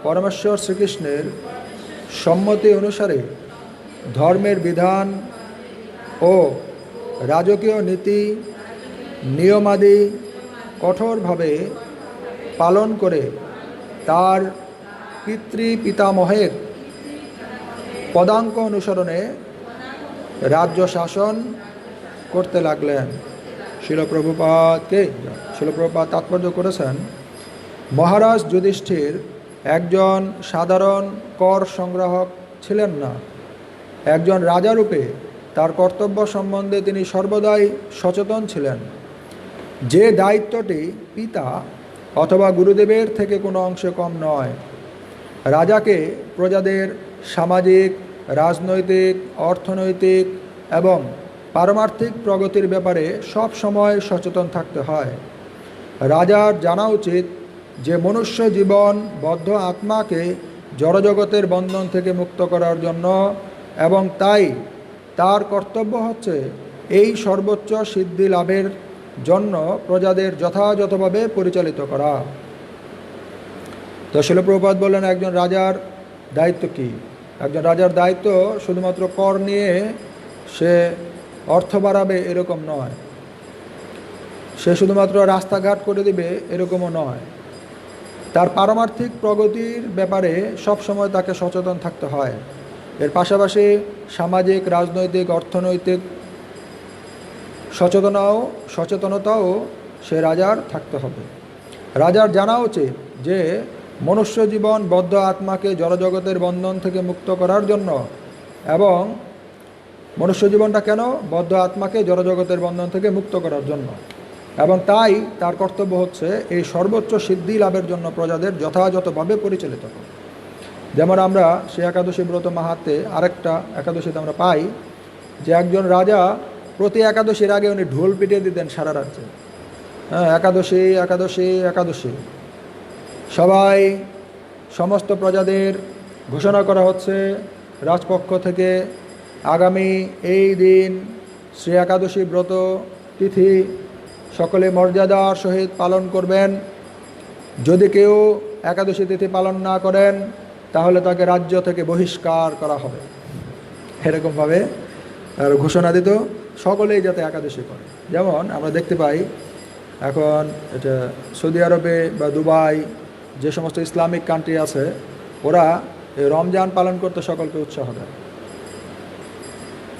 পরমেশ্বর শ্রীকৃষ্ণের সম্মতি অনুসারে ধর্মের বিধান ও রাজকীয় নীতি নিয়মাদি কঠোরভাবে পালন করে তার পিতৃপিতামহের পদাঙ্ক অনুসরণে রাজ্য শাসন করতে লাগলেন। শিল প্রভুপাদ তাৎপর্য করেছেন, মহারাজ যুধিষ্ঠির একজন সাধারণ কর সংগ্রাহক ছিলেন না। একজন রাজারূপে তার কর্তব্য সম্বন্ধে তিনি সর্বদাই সচেতন ছিলেন। যে দায়িত্বটি পিতা অথবা গুরুদেবের থেকে কোনো অংশে কম নয়। রাজাকে প্রজাদের সামাজিক, রাজনৈতিক, অর্থনৈতিক এবং পারমার্থিক প্রগতির ব্যাপারে সব সময় সচেতন থাকতে হয়। রাজার জানা উচিত যে মনুষ্য জীবন বদ্ধ আত্মাকে জড়জগতের বন্ধন থেকে মুক্ত করার জন্য, এবং তাই তার কর্তব্য হচ্ছে এই সর্বোচ্চ সিদ্ধি লাভের জন্য প্রজাদের যথাযথভাবে পরিচালিত করা। তো শিল প্রভুপাদ বললেন, একজন রাজার দায়িত্ব কি? একজন রাজার দায়িত্ব শুধুমাত্র কর নিয়ে সে অর্থ বাড়াবে এরকম নয়, সে শুধুমাত্র রাস্তাঘাট করে দিবে এরকমও নয়। তার পারমার্থিক প্রগতির ব্যাপারে সবসময় তাকে সচেতন থাকতে হয়। এর পাশাপাশি সামাজিক, রাজনৈতিক, অর্থনৈতিক সচেতনতাও সে রাজার থাকতে হবে। রাজার জানা উচিত যে মনুষ্য জীবন বদ্ধ আত্মাকে জড়জগতের বন্ধন থেকে মুক্ত করার জন্য, এবং মনুষ্য জীবনটা কেন? বদ্ধ আত্মাকে জড়জগতের বন্ধন থেকে মুক্ত করার জন্য, এবং তাই তার কর্তব্য হচ্ছে এই সর্বোচ্চ সিদ্ধি লাভের জন্য প্রজাদের যথাযথভাবে পরিচালিত করা। যেমন আমরা সে একাদশী ব্রত মাহাত্মে আরেকটা একাদশীতে আমরা পাই যে একজন রাজা প্রতি একাদশীর আগে উনি ঢোল পিটিয়ে দিতেন সারা রাজ্যে। হ্যাঁ, একাদশী একাদশী একাদশী। সবাই, সমস্ত প্রজাদের ঘোষণা করা হচ্ছে রাজপক্ষ থেকে, আগামী এই দিন শ্রী একাদশী ব্রত তিথি সকলে মর্যাদার সহিত পালন করবেন। যদি কেউ একাদশী তিথি পালন না করেন তাহলে তাকে রাজ্য থেকে বহিষ্কার করা হবে। এরকমভাবে ঘোষণা দিত, সকলেই যাতে একাদশী করে। যেমন আমরা দেখতে পাই এখন এটা সৌদি আরবে বা দুবাই, যে সমস্ত ইসলামিক কান্ট্রি আছে, ওরা এই রমজান পালন করতে সকলকে উৎসাহ দেয়,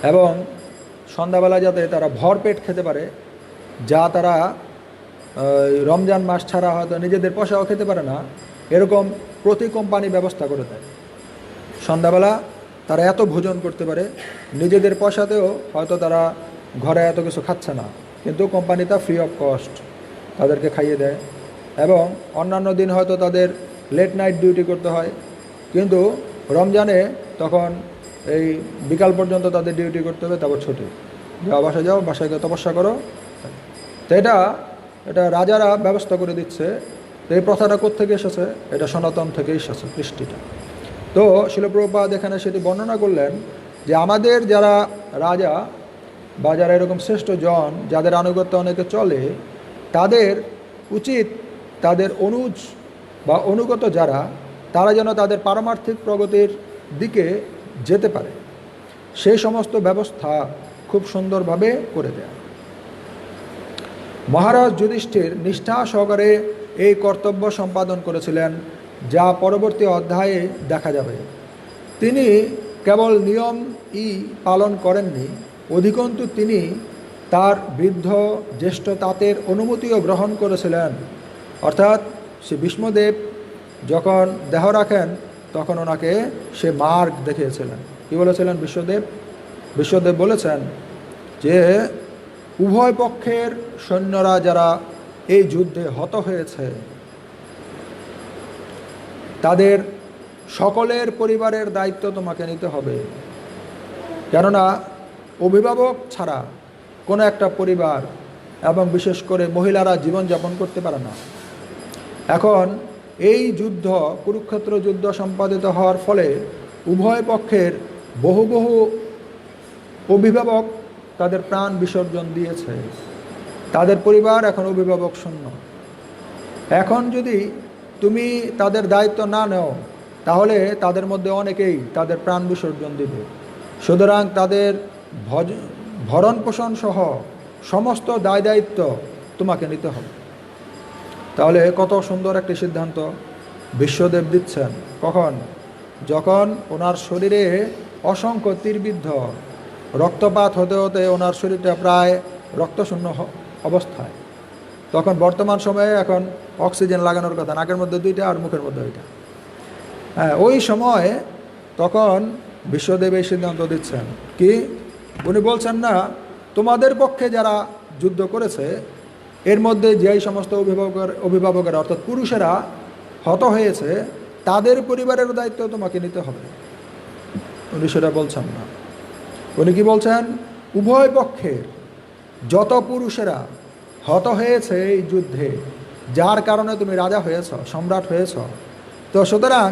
এবং সন্ধ্যাবেলা যাতে তারা ভরপেট খেতে পারে, যা তারা রমজান মাস ছাড়া হয়তো নিজেদের পয়সাও খেতে পারে না, এরকম প্রতি কোম্পানি ব্যবস্থা করে দেয়। সন্ধ্যাবেলা তারা এত ভোজন করতে পারে, নিজেদের পয়সাতেও হয়তো তারা ঘরে এত কিছু খাচ্ছে না, কিন্তু কোম্পানি তা ফ্রি অফ কস্ট তাদেরকে খাইয়ে দেয়। এবং অন্যান্য দিন হয়তো তাদের লেট নাইট ডিউটি করতে হয়, কিন্তু রমজানে তখন এই বিকাল পর্যন্ত তাদের ডিউটি করতে হবে, তারপর ছুটি, যাও বাসায় যাও, বাসায় গিয়ে তপস্যা করো। তো এটা রাজারা ব্যবস্থা করে দিচ্ছে। তো এই প্রথাটা কোত্থেকে এসেছে? এটা সনাতন থেকে এসেছে, কৃষ্টিটা। তো শিল প্রভুপাদ এখানে সেটি বর্ণনা করলেন যে আমাদের যারা রাজা বা যারা এরকম শ্রেষ্ঠ জন, যাদের আনুগত্য অনেকে চলে, তাদের উচিত তাদের অনুজ বা অনুগত যারা, তারা যেন তাদের পারমার্থিক প্রগতির দিকে যেতে পারে, সেই সমস্ত ব্যবস্থা খুব সুন্দরভাবে করে দেয়। মহারাজ যুধিষ্ঠির নিষ্ঠা সহকারে এই কর্তব্য সম্পাদন করেছিলেন, যা পরবর্তী অধ্যায়ে দেখা যাবে। তিনি কেবল নিয়মই পালন করেননি, অধিকন্তু তিনি তার বৃদ্ধ জ্যেষ্ঠ তাতের অনুমতিও গ্রহণ করেছিলেন। অর্থাৎ শ্রী ভীষ্মদেব যখন দেহ রাখেন তখন ওনাকে সে মার্গ দেখিয়েছিলেন কি বলেছিলেন বিশ্বদেব? বিশ্বদেব বলেছেন যে উভয় পক্ষের সৈন্যরা যারা এই যুদ্ধে হত হয়েছে তাদের সকলের পরিবারের দায়িত্ব তোমাকে নিতে হবে। কেননা অভিভাবক ছাড়া কোনো একটা পরিবার এবং বিশেষ করে মহিলারা জীবনযাপন করতে পারে না। এখন এই যুদ্ধ, কুরুক্ষেত্র যুদ্ধ সম্পাদিত হওয়ার ফলে উভয় পক্ষের বহু বহু অভিভাবক তাদের প্রাণ বিসর্জন দিয়েছে। তাদের পরিবার এখন অভিভাবক শূন্য। এখন যদি তুমি তাদের দায়িত্ব না নেও তাহলে তাদের মধ্যে অনেকেই তাদের প্রাণ বিসর্জন দিবে। সুতরাং তাদের ভরণ পোষণ সহ সমস্ত দায় দায়িত্ব তোমাকে নিতে হবে। তাহলে কত সুন্দর একটি সিদ্ধান্ত বিশ্বদেব দিচ্ছেন। কখন? যখন ওনার শরীরে অসংখ্য তীরবিদ্ধ, রক্তপাত হতে হতে ওনার শরীরটা প্রায় রক্তশূন্য অবস্থায়। তখন বর্তমান সময়ে এখন অক্সিজেন লাগানোর কথা, নাকের মধ্যে 2টা আর মুখের মধ্যে 2টা। হ্যাঁ, ওই সময় তখন বিশ্বদেব এই সিদ্ধান্ত দিচ্ছেন কি? উনি বলছেন না তোমাদের পক্ষে যারা যুদ্ধ করেছে এর মধ্যে যেই সমস্ত অভিভাবকেরা অর্থাৎ পুরুষেরা হত হয়েছে তাদের পরিবারের দায়িত্ব তোমাকে নিতে হবে। উনি সেটা বলছেন না। উনি কি বলছেন? উভয় পক্ষের যত পুরুষেরা হত হয়েছে এই যুদ্ধে, যার কারণে তুমি রাজা হয়েছ, সম্রাট হয়েছ, তো সুতরাং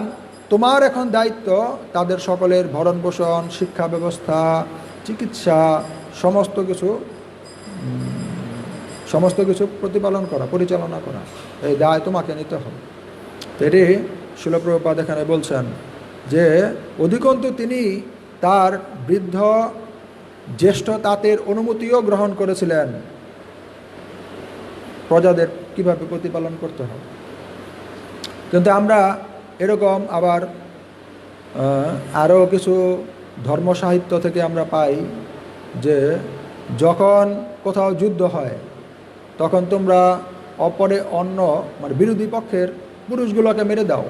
তোমার এখন দায়িত্ব তাদের সকলের ভরণ পোষণ, শিক্ষা ব্যবস্থা, চিকিৎসা সমস্ত কিছু প্রতিপালন করা, পরিচালনা করা, এই দায় তোমাকে নিতে হবে। এটি শিল প্রভুপাদ এখানে বলছেন যে অধিকন্তু তিনি তার বৃদ্ধ জ্যেষ্ঠ তাঁতের অনুমতিও গ্রহণ করেছিলেন প্রজাদের কিভাবে প্রতিপালন করতে হবে। কিন্তু আমরা এরকম আবার আরও কিছু ধর্ম সাহিত্য থেকে আমরা পাই যে যখন কোথাও যুদ্ধ হয় তখন তোমরা মানে বিরোধী পক্ষের পুরুষগুলোকে মেরে দাও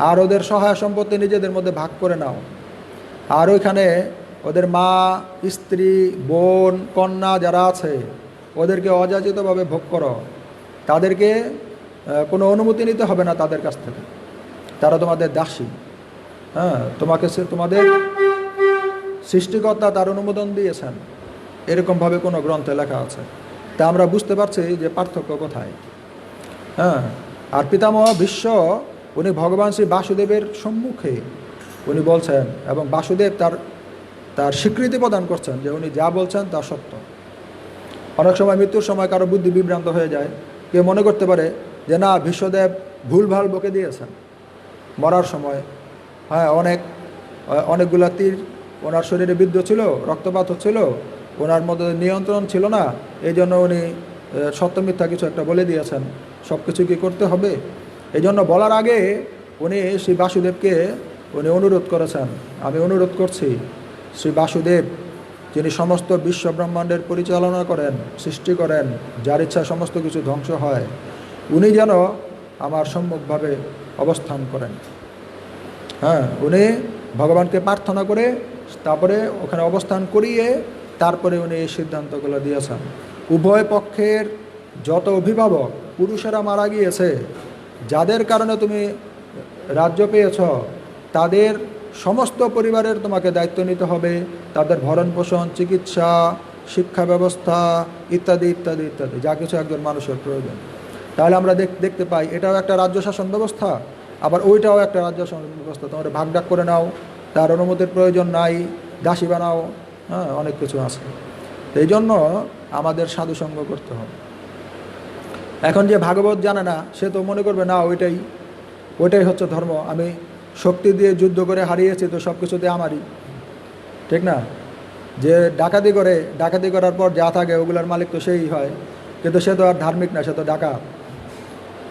আর ওদের সহায় সম্পত্তি নিজেদের মধ্যে ভাগ করে নাও, আর ওইখানে ওদের মা, স্ত্রী, বোন, কন্যা যারা আছে ওদেরকে অযাচিতভাবে ভোগ করো। তাদেরকে কোনো অনুমতি নিতে হবে না তাদের কাছ থেকে, তারা তোমাদের দাসী। হ্যাঁ, তোমাদের সৃষ্টিকর্তা তার অনুমোদন দিয়েছেন, এরকমভাবে কোনো গ্রন্থে লেখা আছে। তা আমরা বুঝতে পারছি যে পার্থক্য কোথায়। হ্যাঁ, আর পিতামহ ভীষ্ম উনি ভগবান শ্রী বাসুদেবের সম্মুখে উনি বলছেন এবং বাসুদেব তার স্বীকৃতি প্রদান করছেন যে উনি যা বলছেন তা সত্য। অনেক সময় মৃত্যুর সময় কারো বুদ্ধি বিভ্রান্ত হয়ে যায়, কেউ মনে করতে পারে যে না ভীষ্মদেব ভুলভাল বকে দিয়েছেন মরার সময়। হ্যাঁ, অনেকগুলা তীর ওনার শরীরে বিদ্ধ ছিল, রক্তপাত হচ্ছিল, ওনার মধ্যে নিয়ন্ত্রণ ছিল না, এই জন্য উনি সত্য মিথ্যা কিছু একটা বলে দিয়েছেন, সব কিছু কি করতে হবে। এই জন্য বলার আগে উনি শ্রী বাসুদেবকে উনি অনুরোধ করেছেন, আমি অনুরোধ করছি শ্রী বাসুদেব যিনি সমস্ত বিশ্ব ব্রহ্মাণ্ডের পরিচালনা করেন, সৃষ্টি করেন, যার ইচ্ছা সমস্ত কিছু ধ্বংস হয়, উনি যেন আমার সম্মুখভাবে অবস্থান করেন। হ্যাঁ, উনি ভগবানকে প্রার্থনা করে তারপরে ওখানে অবস্থান করিয়ে তারপরে উনি এই সিদ্ধান্তগুলো দিয়েছেন। উভয় পক্ষের যত অভিভাবক পুরুষেরা মারা গিয়েছে, যাদের কারণে তুমি রাজ্য পেয়েছ, তাদের সমস্ত পরিবারের তোমাকে দায়িত্ব নিতে হবে, তাদের ভরণ পোষণ, চিকিৎসা, শিক্ষা ব্যবস্থা ইত্যাদি ইত্যাদি ইত্যাদি, যা কিছু একজন মানুষের প্রয়োজন। তাহলে আমরা দেখতে পাই এটাও একটা রাজ্য শাসন ব্যবস্থা, আবার ওইটাও একটা রাজ্য শাসন ব্যবস্থা। তোমরা ভাগ করে নাও, তার অনুমতির প্রয়োজন নাই, দাসী বানাও, হ্যাঁ, অনেক কিছু আছে। এই জন্য আমাদের সাধুসঙ্গ করতে হবে। এখন যে ভাগবত জানে না সে তো মনে করবে না ওইটাই হচ্ছে ধর্ম, আমি শক্তি দিয়ে যুদ্ধ করে হারিয়েছি তো সব কিছুতে আমারই, ঠিক না? যে ডাকাতি করার পর যা থাকে ওগুলোর মালিক তো সেই হয়, কিন্তু সে তো আর ধার্মিক না, সে তো ডাকাত,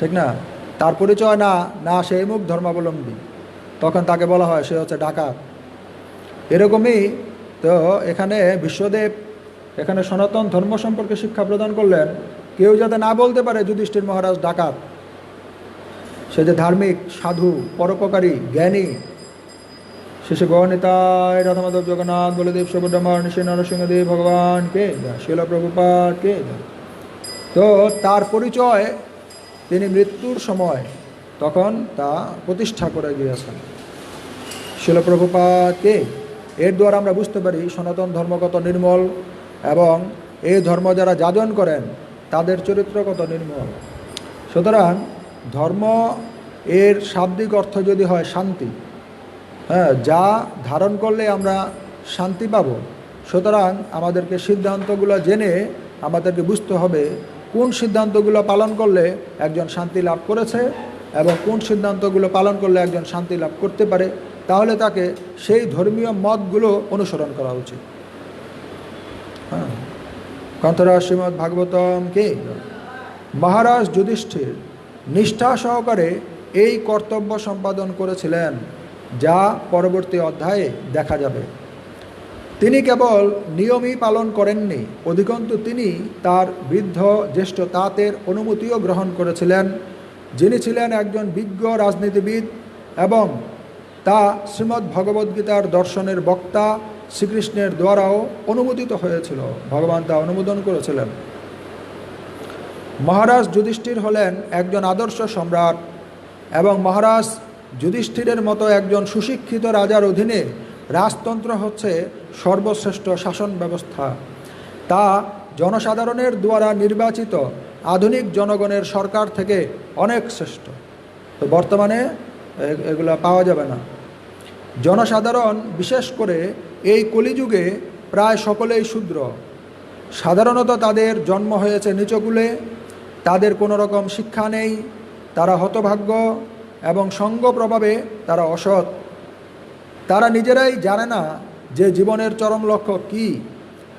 ঠিক না? তার পরিচয় না সে মুখ ধর্মাবলম্বী, তখন তাকে বলা হয় সে হচ্ছে ডাকাত। এরকমই তো এখানে বিশ্বদেব এখানে সনাতন ধর্ম সম্পর্কে শিক্ষা প্রদান করলেন, কেউ যাতে না বলতে পারে যুধিষ্ঠির মহারাজ ডাকাত, সে যে ধার্মিক, সাধু, পরোপকারী, জ্ঞানী, শেষে গৌরনিতাই রাধামাধব জগন্নাথ বলদেব সুভদ্রা ঋষি নরসিংহদেব ভগবানকে জয়, শিল প্রভুপাদকে জয়। তো তার পরিচয় তিনি মৃত্যুর সময় তখন তা প্রতিষ্ঠা করে গিয়েছেন। শিল প্রভুপাদকে, এর দ্বারা আমরা বুঝতে পারি সনাতন ধর্ম কত নির্মল এবং এই ধর্ম যারা যাজন করেন তাদের চরিত্র কত নির্মল। সুতরাং ধর্ম এর শাব্দিক অর্থ যদি হয় শান্তি, হ্যাঁ, যা ধারণ করলে আমরা শান্তি পাব, সুতরাং আমাদেরকে সিদ্ধান্তগুলো জেনে আমাদেরকে বুঝতে হবে কোন সিদ্ধান্তগুলো পালন করলে একজন শান্তি লাভ করেছে এবং কোন সিদ্ধান্তগুলো পালন করলে একজন শান্তি লাভ করতে পারে, তাহলে তাকে সেই ধর্মীয় মতগুলো অনুসরণ করা উচিত। হ্যাঁ, গ্রন্থরা শ্রীমদ্ ভাগবতমকে মহারাজ যুধিষ্ঠির নিষ্ঠা সহকারে এই কর্তব্য সম্পাদন করেছিলেন, যা পরবর্তী অধ্যায়ে দেখা যাবে। তিনি কেবল নিয়মই পালন করেননি, অধিকন্তু তিনি তার বৃদ্ধ জ্যেষ্ঠ তাতের অনুমতিও গ্রহণ করেছিলেন, যিনি ছিলেন একজন বিজ্ঞ রাজনীতিবিদ এবং তা শ্রীমদ্ ভগবদ্গীতার দর্শনের বক্তা শ্রীকৃষ্ণের দ্বারাও অনুমোদিত হয়েছিল। ভগবান তা অনুমোদন করেছিলেন। মহারাজ যুধিষ্ঠির হলেন একজন আদর্শ সম্রাট এবং মহারাজ যুধিষ্ঠিরের মতো একজন সুশিক্ষিত রাজার অধীনে রাজতন্ত্র হচ্ছে সর্বশ্রেষ্ঠ শাসন ব্যবস্থা। তা জনসাধারণের দ্বারা নির্বাচিত আধুনিক জনগণের সরকার থেকে অনেক শ্রেষ্ঠ। তো বর্তমানে এগুলো পাওয়া যাবে না। জনসাধারণ বিশেষ করে এই কলিযুগে প্রায় সকলেই শূদ্র। সাধারণত তাদের জন্ম হয়েছে নিচকুলে, তাদের কোনো রকম শিক্ষা নেই, তারা হতভাগ্য এবং সঙ্গ প্রভাবে তারা অসৎ। তারা নিজেরাই জানে না যে জীবনের চরম লক্ষ্য কী,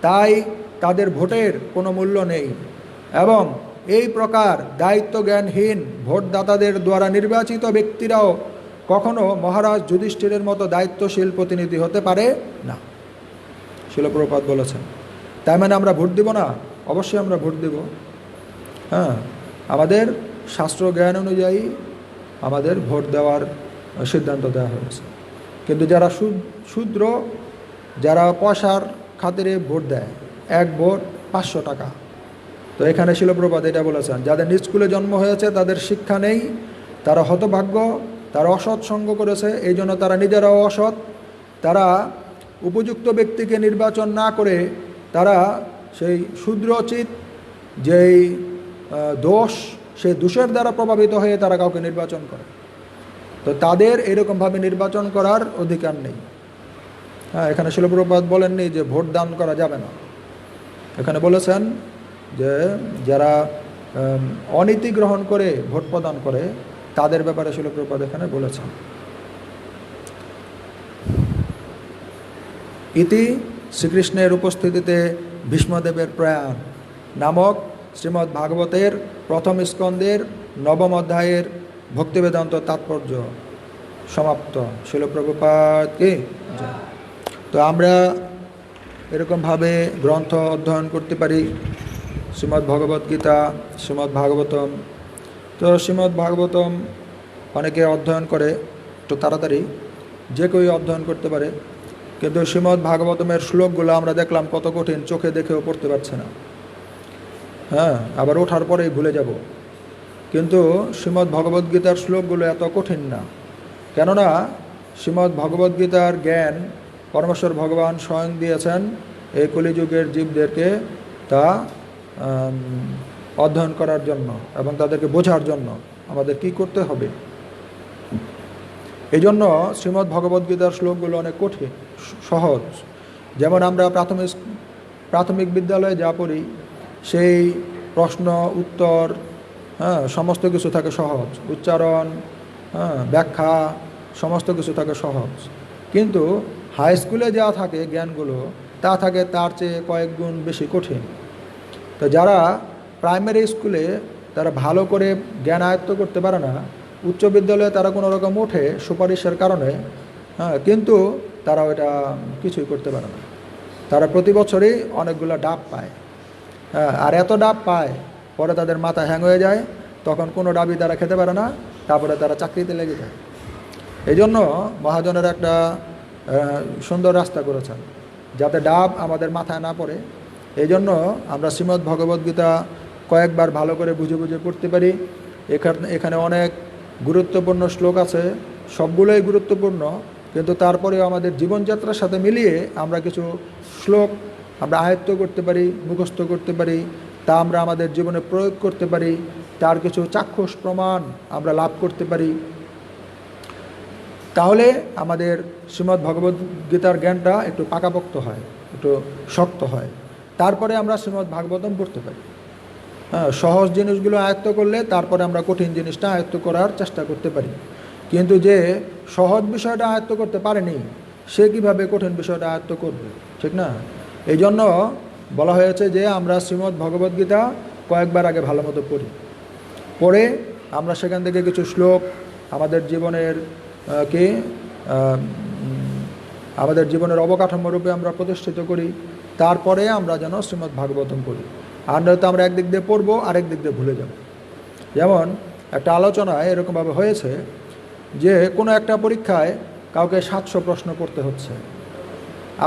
তাই তাদের ভোটের কোনো মূল্য নেই এবং এই প্রকার দায়িত্ব জ্ঞানহীন ভোটদাতাদের দ্বারা নির্বাচিত ব্যক্তিরাও কখনো মহারাজ যুধিষ্ঠিরের মতো দায়িত্বশীল প্রতিনিধি হতে পারে না। শিল প্রভুপাদ বলেছেন। তাই মানে আমরা ভোট দেব না? অবশ্যই আমরা ভোট দেব। হ্যাঁ, আমাদের শাস্ত্র জ্ঞান অনুযায়ী আমাদের ভোট দেওয়ার সিদ্ধান্ত দেওয়া হয়েছে। কিন্তু যারা শূদ্র, যারা পয়সার খাতিরে ভোট দেয়, এক ভোট 500 টাকা। তো এখানে শিল প্রভুপাদ এটা বলেছেন, যাদের নিজ স্কুলে জন্ম হয়েছে তাদের শিক্ষা নেই, তারা হতভাগ্য, তারা অসৎ সঙ্গ করেছে, এই জন্য তারা নিজেরাও অসৎ। তারা উপযুক্ত ব্যক্তিকে নির্বাচন না করে তারা সেই শূদ্রচিত যেই দোষ, সেই দোষের দ্বারা প্রভাবিত হয়ে তারা কাউকে নির্বাচন করে। তো তাদের এরকমভাবে নির্বাচন করার অধিকার নেই। হ্যাঁ, এখানে শিল প্রভুপাদ বলেননি যে ভোট দান করা যাবে না। এখানে বলেছেন যে যারা অনীতি গ্রহণ করে ভোট প্রদান করে তাদের ব্যাপারে শিল প্রভুপাদ এখানে বলেছেন। ইতি শ্রীকৃষ্ণের উপস্থিতিতে ভীষ্মদেবের প্রয়াণ নামক শ্রীমদ্ ভাগবতের প্রথম স্কন্দের 9ম অধ্যায়ের ভক্তিবেদান্ত তাৎপর্য সমাপ্ত। শিল প্রভুপাদকে জয়। তো আমরা এরকমভাবে গ্রন্থ অধ্যয়ন করতে পারি, শ্রীমদ্ ভগবদ্গীতা, শ্রীমদ্ ভাগবতম। তো শ্রীমদ্ ভাগবতম অনেকে অধ্যয়ন করে একটু তাড়াতাড়ি, যে কেউ অধ্যয়ন করতে পারে, কিন্তু শ্রীমদ্ ভাগবতমের শ্লোকগুলো আমরা দেখলাম কত কঠিন, চোখে দেখেও পড়তে পারছে না। হ্যাঁ, আবার ওঠার পরেই ভুলে যাব। কিন্তু শ্রীমদ্ ভগবদ্গীতার শ্লোকগুলো এত কঠিন না, কেননা শ্রীমদ্ ভগবদ্গীতার জ্ঞান পরমেশ্বর ভগবান স্বয়ং দিয়েছেন এই কলিযুগের জীবদেরকে তা অধ্যয়ন করার জন্য এবং তাদেরকে বোঝার জন্য আমাদের কি করতে হবে। এই জন্য শ্রীমদ্ ভগবদ্গীতার শ্লোকগুলো অনেক কঠিন, সহজ। যেমন আমরা প্রাথমিক বিদ্যালয়ে যা পড়ি, সেই প্রশ্ন উত্তর, হ্যাঁ, সমস্ত কিছু থাকে সহজ, উচ্চারণ, হ্যাঁ, ব্যাখ্যা, সমস্ত কিছু থাকে সহজ। কিন্তু হাই স্কুলে যা থাকে জ্ঞানগুলো, তা থাকে তার চেয়ে কয়েক গুণ বেশি কঠিন। তো যারা প্রাইমারি স্কুলে তারা ভালো করে জ্ঞান আয়ত্ত করতে পারে না, উচ্চ বিদ্যালয়ে তারা কোনো রকম ওঠে সুপারিশের কারণে, হ্যাঁ, কিন্তু তারা ওটা কিছুই করতে পারে না। তারা প্রতি বছরই অনেকগুলো ডাব পায়, হ্যাঁ, আর এত ডাব পায় পরে তাদের মাথা হ্যাং হয়ে যায়, তখন কোনো ডাবই তারা খেতে পারে না, তারপরে তারা চাকরিতে লেগে যায়। এই জন্য মহাজনের একটা সুন্দর রাস্তা করেছেন, যাতে ডাব আমাদের মাথায় না পড়ে। এই জন্য আমরা শ্রীমদ্ ভগবদ্গীতা কয়েকবার ভালো করে বুঝে বুঝে পড়তে পারি। এখানে অনেক গুরুত্বপূর্ণ শ্লোক আছে, সবগুলোই গুরুত্বপূর্ণ, কিন্তু তারপরেও আমাদের জীবনযাত্রার সাথে মিলিয়ে আমরা কিছু শ্লোক আমরা আয়ত্ত করতে পারি, মুখস্থ করতে পারি, তা আমরা আমাদের জীবনে প্রয়োগ করতে পারি, তার কিছু চাক্ষুষ প্রমাণ আমরা লাভ করতে পারি। তাহলে আমাদের শ্রীমদ্ ভগবদ্গীতার জ্ঞানটা একটু পাকাপোক্ত হয়, একটু শক্ত হয়। তারপরে আমরা শ্রীমদ্ ভাগবতম পড়তে পারি। হ্যাঁ, সহজ জিনিসগুলো আয়ত্ত করলে তারপরে আমরা কঠিন জিনিসটা আয়ত্ত করার চেষ্টা করতে পারি। কিন্তু যে সহজ বিষয়টা আয়ত্ত করতে পারেনি, সে কীভাবে কঠিন বিষয়টা আয়ত্ত করবে, ঠিক না? এই জন্য বলা হয়েছে যে আমরা শ্রীমদ্ ভগবদ্গীতা কয়েকবার আগে ভালো মতো পড়ে আমরা সেখান থেকে কিছু শ্লোক আমাদের জীবনের আমাদের জীবনের অবকাঠামো রূপে আমরা প্রতিষ্ঠিত করি। তারপরে আমরা যেন শ্রীমদ্ ভাগবতম পড়ি। আর নয়তো আমরা একদিক দিয়ে পড়বো, আরেক দিক দিয়ে ভুলে যাব। যেমন একটা আলোচনায় এরকমভাবে হয়েছে যে কোনো একটা পরীক্ষায় কাউকে 700 প্রশ্ন করতে হচ্ছে,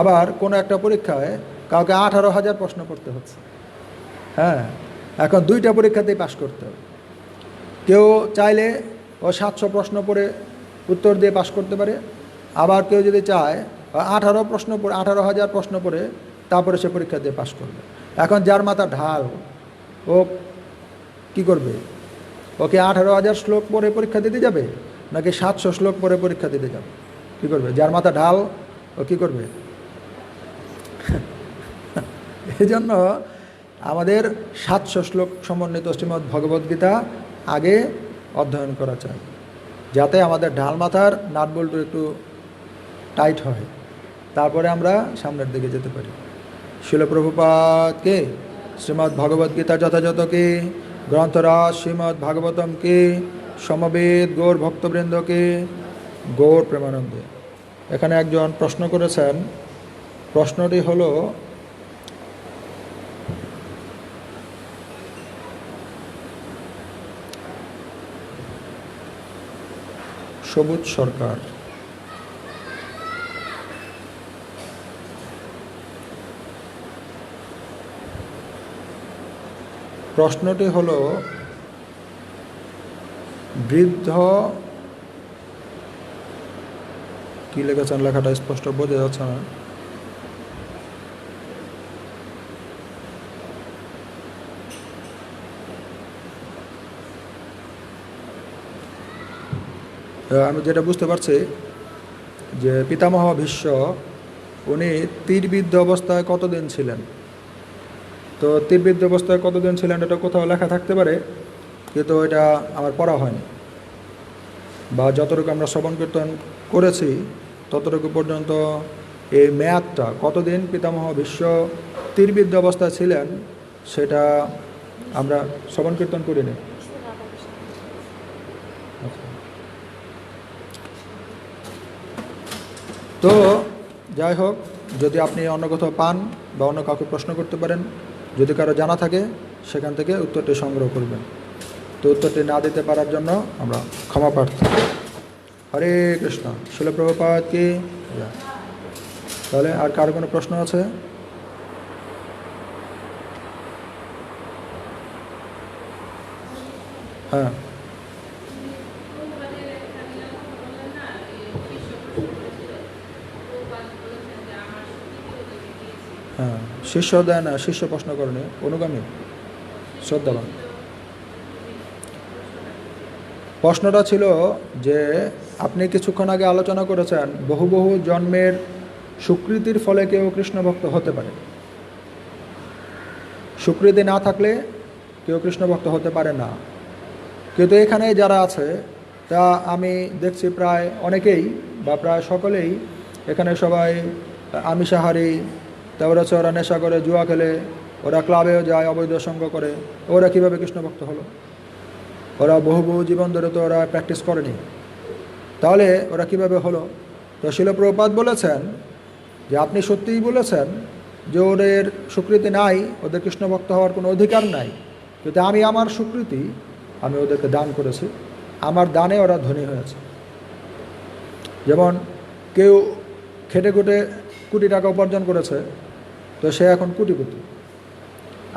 আবার কোনো একটা পরীক্ষায় কাউকে 18,000 প্রশ্ন করতে হচ্ছে। হ্যাঁ, এখন দুইটা পরীক্ষাতেই পাশ করতে হবে। কেউ চাইলে ও 700 প্রশ্ন পড়ে উত্তর দিয়ে পাশ করতে পারে, আবার কেউ যদি চায় 18,000 প্রশ্ন পড়ে তারপরে সে পরীক্ষা দিয়ে পাশ করবে। এখন যার মাথা ঢাল, ও কি করবে? ওকে 18,000 শ্লোক পড়ে পরীক্ষা দিতে যাবে, নাকি 700 শ্লোক পড়ে পরীক্ষা দিতে যাবে? কী করবে? যার মাথা ঢাল ও কী করবে? এই জন্য আমাদের 700 শ্লোক সমন্বিত শ্রীমদ্ ভগবদ্গীতা আগে অধ্যয়ন করা চাই, যাতে আমাদের ঢাল মাথার নাটবল্টু একটু টাইট হয়, তারপরে আমরা সামনের দিকে যেতে পারি। শিল প্রভুপাদকে শ্রীমদ্ ভগবদ্গীতা যথাযথকে, গ্রন্থরাজ শ্রীমদ্ ভাগবতমকে, সমবেত গৌর ভক্তবৃন্দকে গৌর প্রেমানন্দে। এখানে একজন প্রশ্ন করেছেন, প্রশ্নটি হলো সবুজ সরকার। প্রশ্নটি হলো, বৃদ্ধ কি লিখেছেন, লেখাটা স্পষ্ট বোঝা যাচ্ছে না। আমি যেটা বুঝতে পারছি যে পিতামহ ভীষ্ম উনি তীরবিদ্ধ অবস্থায় কতদিন ছিলেন। তো তীরবিদ্ধ অবস্থায় কতদিন ছিলেন এটা কোথাও লেখা থাকতে পারে, কিন্তু এটা আমার পড়া হয়নি, বা যতটুকু আমরা শ্রবণ কীর্তন করেছি ততটুকু পর্যন্ত এই মেয়াদটা কতদিন পিতামহ ভীষ্ম তীরবিদ্ধ অবস্থায় ছিলেন সেটা আমরা শ্রবণ কীর্তন করিনি। তো যাই হোক, যদি আপনি অন্য কোথাও পান বা অন্য কাউকে প্রশ্ন করতে পারেন, যদি কারো জানা থাকে সেখান থেকে উত্তরটি সংগ্রহ করবেন। তো উত্তরটি না দিতে পারার জন্য আমরা ক্ষমা প্রার্থী। হরে কৃষ্ণ। শিল প্রভুপাদ কি। তাহলে আর কারো কোনো প্রশ্ন আছে? হ্যাঁ, হ্যাঁ, শিষ্য দেয় না, শিষ্য প্রশ্ন করেনি, অনুগামী শ্রদ্ধাবান। প্রশ্নটা ছিল যে আপনি কিছুক্ষণ আগে আলোচনা করেছেন বহু বহু জন্মের সুকৃতির ফলে কেউ কৃষ্ণ ভক্ত হতে পারে, সুকৃতি না থাকলে কেউ কৃষ্ণ ভক্ত হতে পারে না। কিন্তু এখানে যারা আছে তা আমি দেখছি প্রায় অনেকেই বা প্রায় সকলেই এখানে সবাই আমিষাহারী, তারপরে হচ্ছে ওরা নেশা করে, জুয়া খেলে, ওরা ক্লাবেও যায়, অবৈধ সঙ্গ করে। ওরা কীভাবে কৃষ্ণভক্ত হলো? ওরা বহু বহু জীবন ধরে তো ওরা প্র্যাকটিস করেনি, তাহলে ওরা কিভাবে হলো? তো শিল প্রভুপাদ বলেছেন যে আপনি সত্যিই বলেছেন যে ওদের স্বীকৃতি নাই, ওদের কৃষ্ণভক্ত হওয়ার কোনো অধিকার নাই, কিন্তু আমি আমার স্বীকৃতি আমি ওদেরকে দান করেছি, আমার দানে ওরা ধনী হয়েছে। যেমন কেউ খেটে খুটে কোটি টাকা উপার্জন করেছে, তো সে এখন কোটিপতি।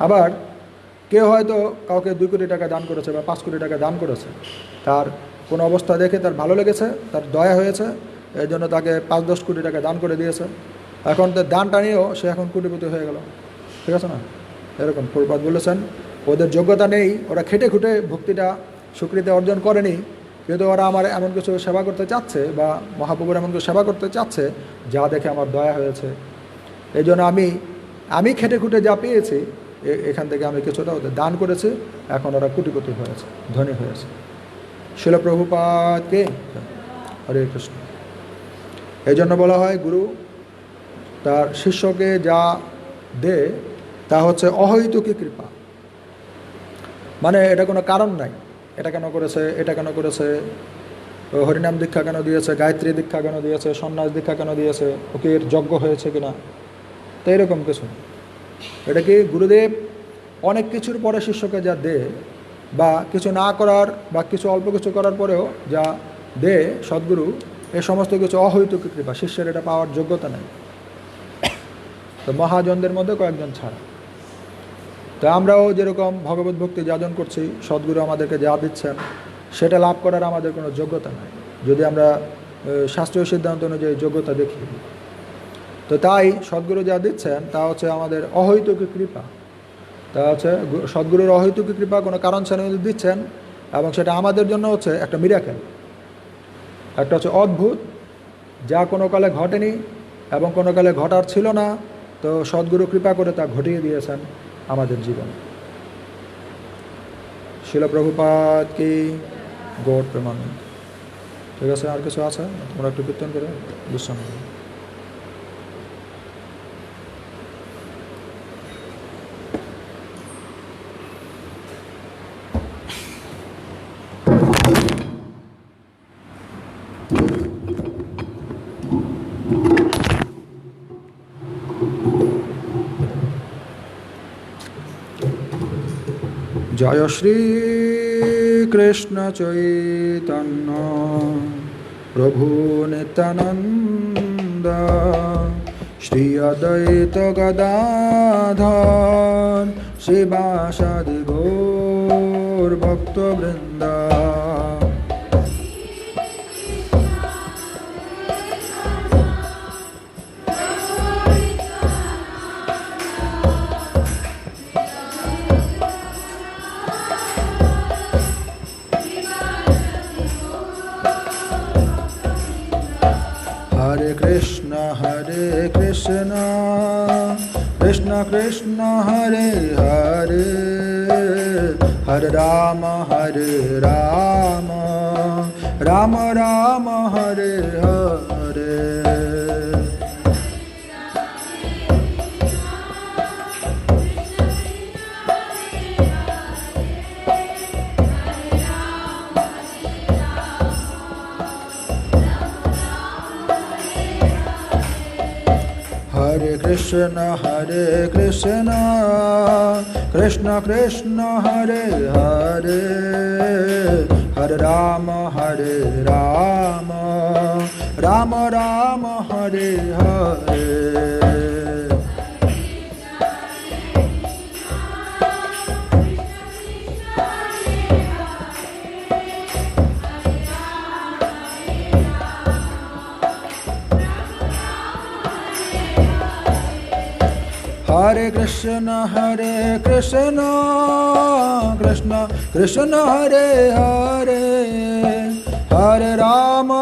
আবার কেউ হয়তো কাউকে 2 কোটি টাকা দান করেছে বা 5 কোটি টাকা দান করেছে, তার কোনো অবস্থা দেখে তার ভালো লেগেছে, তার দয়া হয়েছে, এই জন্য তাকে 5-10 কোটি টাকা দান করে দিয়েছে। এখন তার দানটা নিয়েও সে এখন কোটিপতি হয়ে গেল, ঠিক আছে না? এরকম প্রভুপাদ বলেছেন ওদের যোগ্যতা নেই, ওরা খেটে খুটে ভক্তিটা স্বীকৃতি অর্জন করেনি, কিন্তু ওরা আমার এমন কিছু সেবা করতে চাচ্ছে বা মহাপ্রভুর এমন কিছু সেবা করতে চাচ্ছে যা দেখে আমার দয়া হয়েছে। এই জন্য আমি খেটে খুটে যা পেয়েছি এখান থেকে আমি কিছুটা ওদের দান করেছি, এখন ওরা কোটিপতি হয়েছে, ধনী হয়েছে। শিল প্রভুপাদকে হরে কৃষ্ণ। এই জন্য বলা হয় গুরু তার শিষ্যকে যা দেয় তা হচ্ছে অহৈতুকী কৃপা, মানে এটা কোনো কারণ নাই, এটা কেন করেছে, এটা কেন করেছে, হরিনাম দীক্ষা কেন দিয়েছে, গায়ত্রী দীক্ষা কেন দিয়েছে, সন্ন্যাস দীক্ষা কেন দিয়েছে, ওকে এর যজ্ঞ হয়েছে কিনা, তো এরকম কিছু। এটা কি গুরুদেব অনেক কিছুর পরে শিষ্যকে যা দেয় বা কিছু না করার বা কিছু অল্প কিছু করার পরেও যা দেয় সদ্গুরু, এ সমস্ত কিছু অহৈতুকী কৃপা, শিষ্যের এটা পাওয়ার যোগ্যতা নেই, তো মহাজনদের মধ্যে কয়েকজন ছাড়া। তো আমরাও যেরকম ভগবত ভক্তি যাজন করছি, সদ্গুরু আমাদেরকে যা দিচ্ছেন সেটা লাভ করার আমাদের কোনো যোগ্যতা নাই, যদি আমরা শাস্ত্রীয় সিদ্ধান্ত অনুযায়ী যোগ্যতা দেখি। তো তাই সদ্গুরু যা দিচ্ছেন তা হচ্ছে আমাদের অহৈতুকী কৃপা, তা হচ্ছে সদ্গুরুর অহৈতুকী কৃপা, কোনো কারণ ছাড়া দিচ্ছেন, এবং সেটা আমাদের জন্য হচ্ছে একটা মিরাকেল, একটা হচ্ছে অদ্ভুত, যা কোনো কালে ঘটেনি এবং কোনো কালে ঘটার ছিল না, তো সদ্গুরু কৃপা করে তা ঘটিয়ে দিয়েছেন আমাদের জীবনে। শিল প্রভুপাদ কি গৌর প্রেমানন্দ। ঠিক আছে, আর কিছু আছে? তোমরা একটু কীর্তন করে বিশ্রাম করো। জয় শ্রী কৃষ্ণ চৈতন্য প্রভু নিত্যানন্দ শ্রী অদ্বৈত গদাধর শিবাসাদি গৌর ভক্তবৃন্দ। Hare Krishna Krishna Krishna Hare Hare Hare Rama Rama Rama Hare Hare। Hare Krishna Krishna Krishna Hare Hare Hare Rama Rama Rama Hare Hare। Hare Krishna Krishna Krishna Hare Hare Hare Rama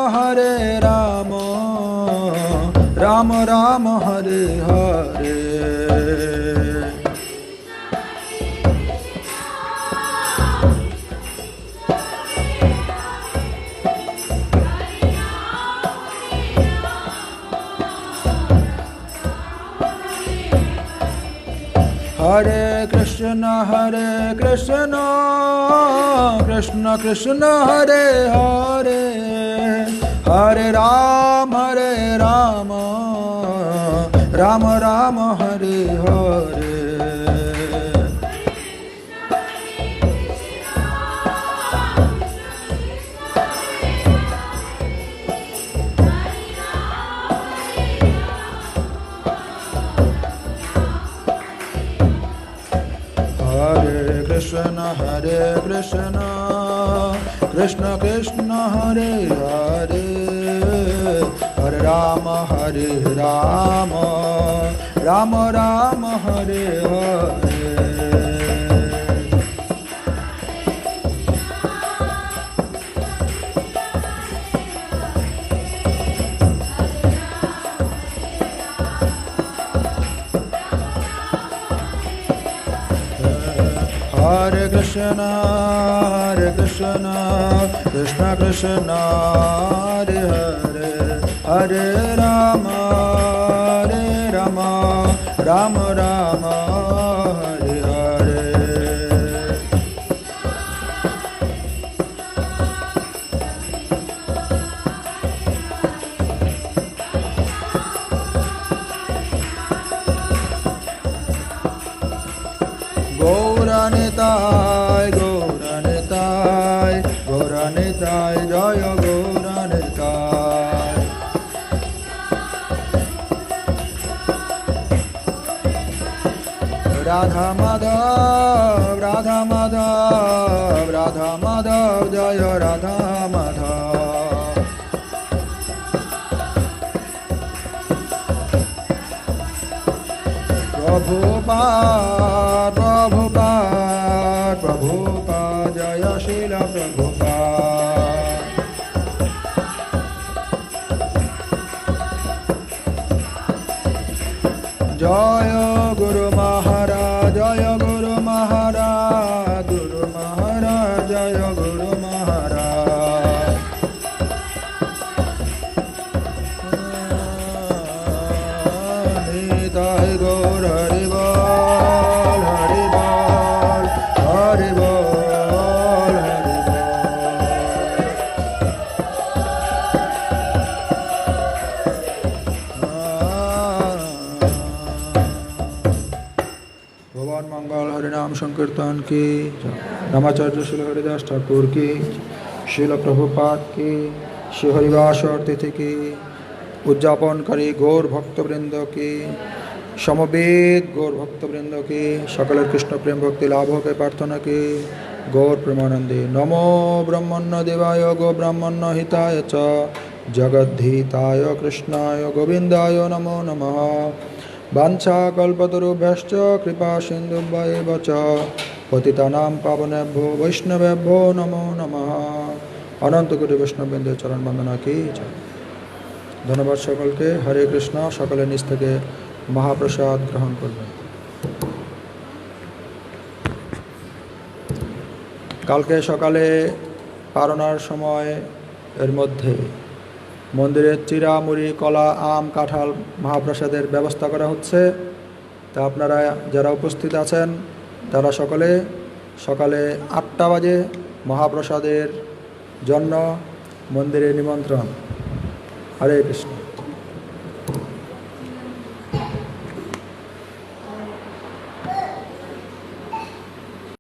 Rama Rama Hare Hare। Hare Krishna Krishna Krishna Hare Hare Hare Rama Rama Rama Hare Hare। Hare Krishna Krishna Krishna Hare Hare Hare Rama Rama Rama Hare Hare Hare Krishna Krishna Krishna Hare Hare Hare Rama Rama Rama Hare Hare Gauranitai Jaya Gauranitai Radha Madhav Jaya Radha Madhav Prabhupada Jaya Srila Prabhupada Jaya Guru Maharaj Jaya Guru Maharaj Jaya Guru Maharaj Nitai Gaur Hari Bol Hari Bol Hari Bol Hari Bol Bhavan Mangal Harinam Sankirtan ki Namacharya Srila Haridas Thakur ki Srila Prabhupada ki Shri Harivasar Tithi ki উদযাপনকারী Gour ভক্তবৃন্দ কি সমবেত গৌর ভক্তবৃন্দ কি সকলের কৃষ্ণ প্রেম ভক্তি লাভকে প্রার্থনা কি গৌর প্রেমানন্দে নমো ব্রহ্মণ্য দেবায় গো ব্রাহ্মণ্য হিতায় চ জগদ্ধিতায় কৃষ্ণায় গোবিন্দায় নমো নমঃ বাঞ্ছা কল্পতরুভ্যশ্চ কৃপা সিন্ধুভ্যেব চ পতিতানাং পাবনেভ্যো বৈষ্ণবেভ্যো নমো নমঃ অনন্ত কোটি বৈষ্ণববৃন্দের চরণ বন্দনা কি জয়। ধন্যবাদ সকলকে। হরে কৃষ্ণ। সকলে নিজ থেকে মহাপ্রসাদ গ্রহণ করবেন। কালকে সকালে পারনার সময় এর মধ্যে মন্দিরের চিরা মুড়ি কলা আম কাঁঠাল মহাপ্রসাদের ব্যবস্থা করা হচ্ছে। তা আপনারা যারা উপস্থিত আছেন তারা সকলে সকালে 8টা বাজে মহাপ্রসাদের জন্য মন্দিরে নিমন্ত্রণ। হরে কৃষ্ণ।